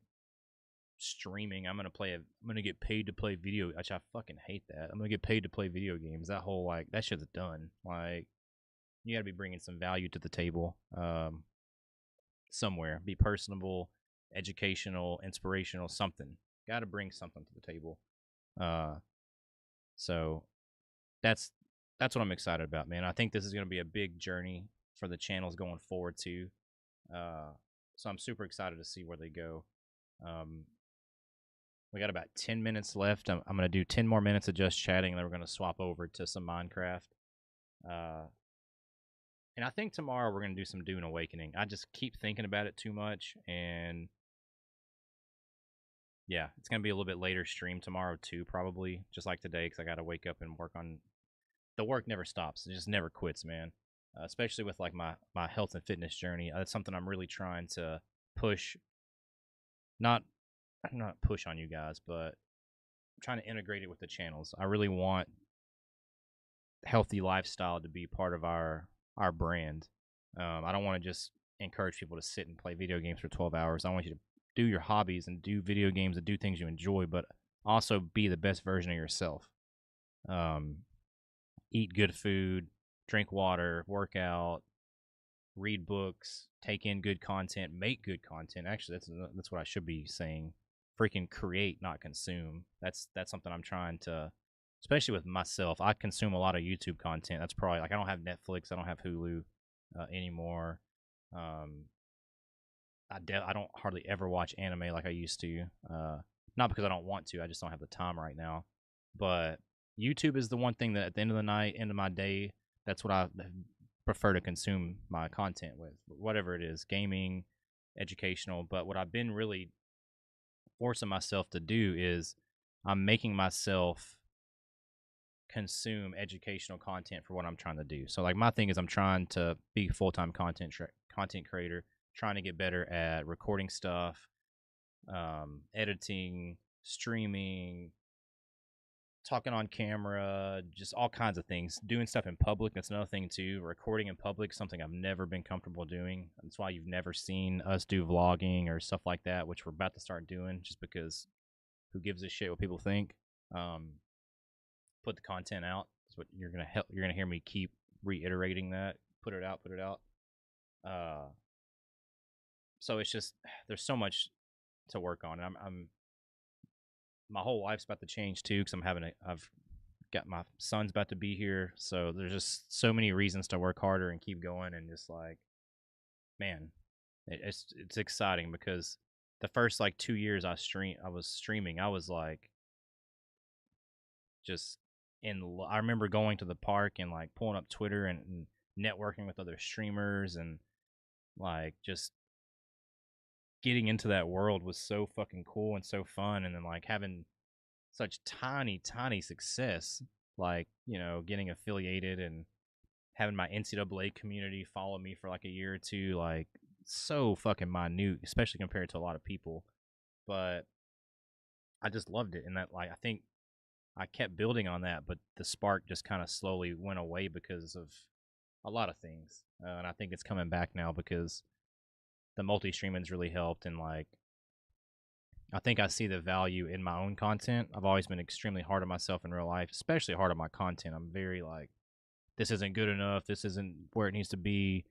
streaming, I'm gonna get paid to play video, which I fucking hate that. I'm gonna get paid to play video games. That whole like that shit's done. Like you got to be bringing some value to the table. Somewhere. Be personable, educational, inspirational, something. Got to bring something to the table. Uh, so that's that's what I'm excited about, man. I think this is going to be a big journey for the channels going forward too. Uh, so I'm super excited to see where they go. Um, we got about 10 minutes left. I'm going to do 10 more minutes of just chatting, and then we're going to swap over to some Minecraft. Uh, and I think tomorrow we're going to do some Dune Awakening. I just keep thinking about it too much, and yeah, it's gonna be a little bit later stream tomorrow too, probably just like today, because I got to wake up and work on. The work never stops; it just never quits, man. Especially with like my health and fitness journey, that's something I'm really trying to push. Not not push on you guys, but I'm trying to integrate it with the channels. I really want healthy lifestyle to be part of our brand. I don't want to just encourage people to sit and play video games for 12 hours. I want you to do your hobbies and do video games and do things you enjoy, but also be the best version of yourself. Um, Eat good food, drink water, work out, read books, take in good content, make good content. Actually, that's what I should be saying. Freaking create, not consume. That's something I'm trying to, especially with myself. I consume a lot of YouTube content. That's probably like I don't have Netflix, I don't have Hulu anymore. Um, I don't hardly ever watch anime like I used to. Not because I don't want to, I just don't have the time right now. But YouTube is the one thing that at the end of the night, end of my day, that's what I prefer to consume my content with, whatever it is, gaming, educational. But what I've been really forcing myself to do is I'm making myself consume educational content for what I'm trying to do. So like my thing is I'm trying to be full-time content creator, trying to get better at recording stuff, editing, streaming, talking on camera, just all kinds of things. Doing stuff in public, that's another thing too. Recording in public, something I've never been comfortable doing. That's why you've never seen us do vlogging or stuff like that, which we're about to start doing just because who gives a shit what people think. Um, put the content out. That's what you're gonna hear me keep reiterating that. Put it out, put it out. Uh, so it's just there's so much to work on. I'm my whole life's about to change too because I've got my son's about to be here, so there's just so many reasons to work harder and keep going, and just like man, it's exciting because the first like 2 years I was streaming, I was like just I remember going to the park and like pulling up Twitter and networking with other streamers and like just getting into that world was so fucking cool and so fun, and then like having such tiny success, like getting affiliated and having my NCAA community follow me for like a year or two, like so fucking minute, especially compared to a lot of people. But I just loved it, and that like I think I kept building on that, but the spark just kind of slowly went away because of a lot of things, and I think it's coming back now because the multi streaming's really helped, and like I think I see the value in my own content. I've always been extremely hard on myself in real life, especially hard on my content. I'm very like, this isn't good enough. This isn't where it needs to be.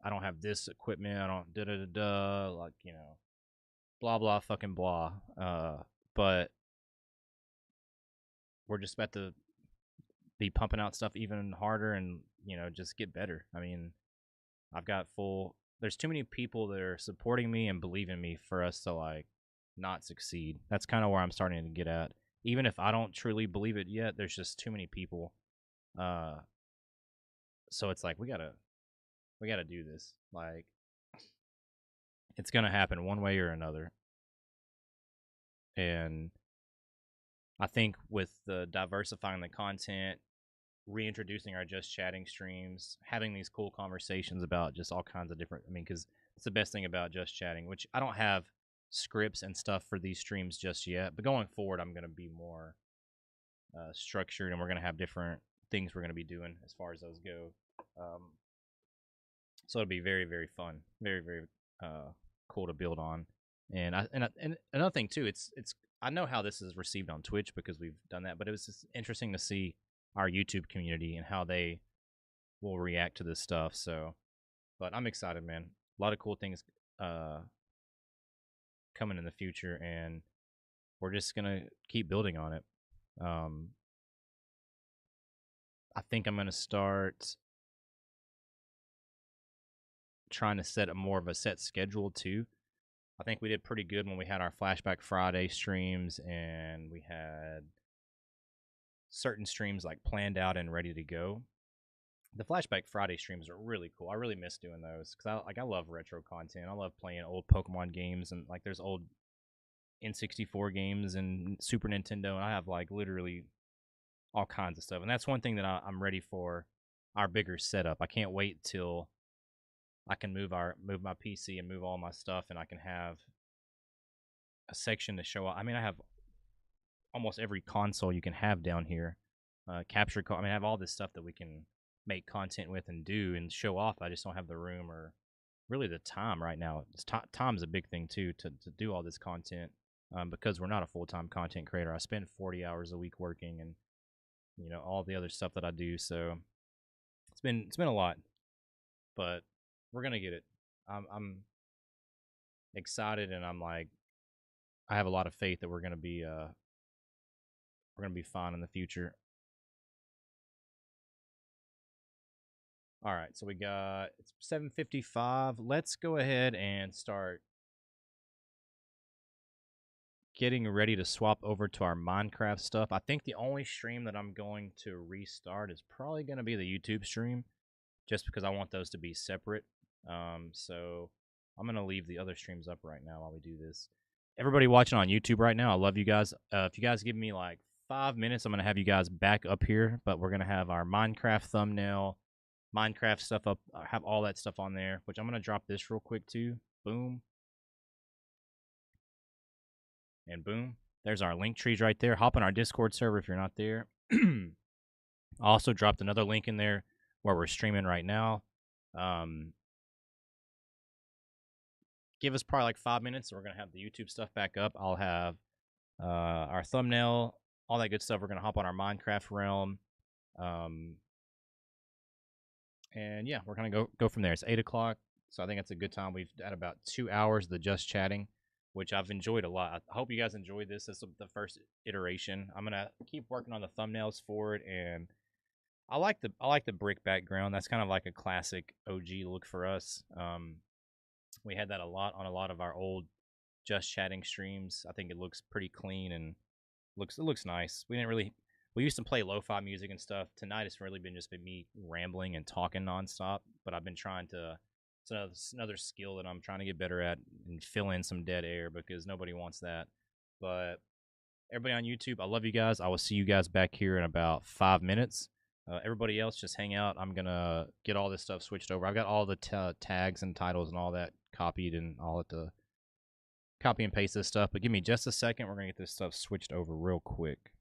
I don't have this equipment. I don't da da da da. Like blah blah fucking blah. But we're just about to be pumping out stuff even harder and just get better. I mean, I've got full. There's too many people that are supporting me and believe in me for us to like not succeed. That's kind of where I'm starting to get at. Even if I don't truly believe it yet, there's just too many people. Uh, so it's like we gotta do this. Like it's gonna happen one way or another. And I think with the diversifying the content, reintroducing our just chatting streams, having these cool conversations about just all kinds of different. I mean, because it's the best thing about just chatting, which I don't have. scripts and stuff for these streams just yet. But going forward, I'm gonna be more structured, and we're gonna have different things we're gonna be doing as far as those go. So it'll be very, very fun, very, very cool to build on. And another thing too, it's I know how this is received on Twitch because we've done that, but it was just interesting to see our YouTube community and how they will react to this stuff. So, but I'm excited, man. A lot of cool things coming in the future, and we're just gonna keep building on it. I think I'm gonna start trying to set a more of a set schedule too. I think we did pretty good when we had our Flashback Friday streams, and we had certain streams like planned out and ready to go. The Flashback Friday streams are really cool. I really miss doing those because I love retro content. I love playing old Pokemon games, and like there's old N64 games and Super Nintendo, and I have like literally all kinds of stuff. And that's one thing that I'm ready for our bigger setup. I can't wait till I can move my PC and move all my stuff, and I can have a section to show. I mean, I have almost every console you can have down here. I have all this stuff that we can make content with and do and show off. I just don't have the room or really the time right now. Time's a big thing too to do all this content because we're not a full-time content creator. I spend 40 hours a week working, and all the other stuff that I do. So it's been a lot, but we're gonna get it. I'm excited, and I'm like, I have a lot of faith that we're gonna be fine in the future. All right, so it's 7:55. Let's go ahead and start getting ready to swap over to our Minecraft stuff. I think the only stream that I'm going to restart is probably going to be the YouTube stream, just because I want those to be separate. So I'm going to leave the other streams up right now while we do this. Everybody watching on YouTube right now, I love you guys. If you guys give me like 5 minutes, I'm going to have you guys back up here, but we're going to have our Minecraft thumbnail, Minecraft stuff up, have all that stuff on there, which I'm going to drop this real quick too. Boom. And boom. There's our link trees right there. Hop on our Discord server if you're not there. I also dropped another link in there where we're streaming right now. Give us probably like 5 minutes, and we're going to have the YouTube stuff back up. I'll have our thumbnail, all that good stuff. We're going to hop on our Minecraft realm. And yeah, we're going to go from there. It's 8 o'clock, so I think it's a good time. We've had about 2 hours of the just chatting, which I've enjoyed a lot. I hope you guys enjoyed this. This is the first iteration. I'm going to keep working on the thumbnails for it, and I like the brick background. That's kind of like a classic OG look for us. We had that a lot on a lot of our old just chatting streams. I think it looks pretty clean and it looks nice. We used to play lo-fi music and stuff. Tonight it's really been me rambling and talking nonstop, but I've been trying to it's another skill that I'm trying to get better at and fill in some dead air because nobody wants that. But everybody on YouTube, I love you guys. I will see you guys back here in about 5 minutes. Everybody else, just hang out. I'm going to get all this stuff switched over. I've got all the tags and titles and all that copied, and I'll have to copy and paste this stuff. But give me just a second. We're going to get this stuff switched over real quick.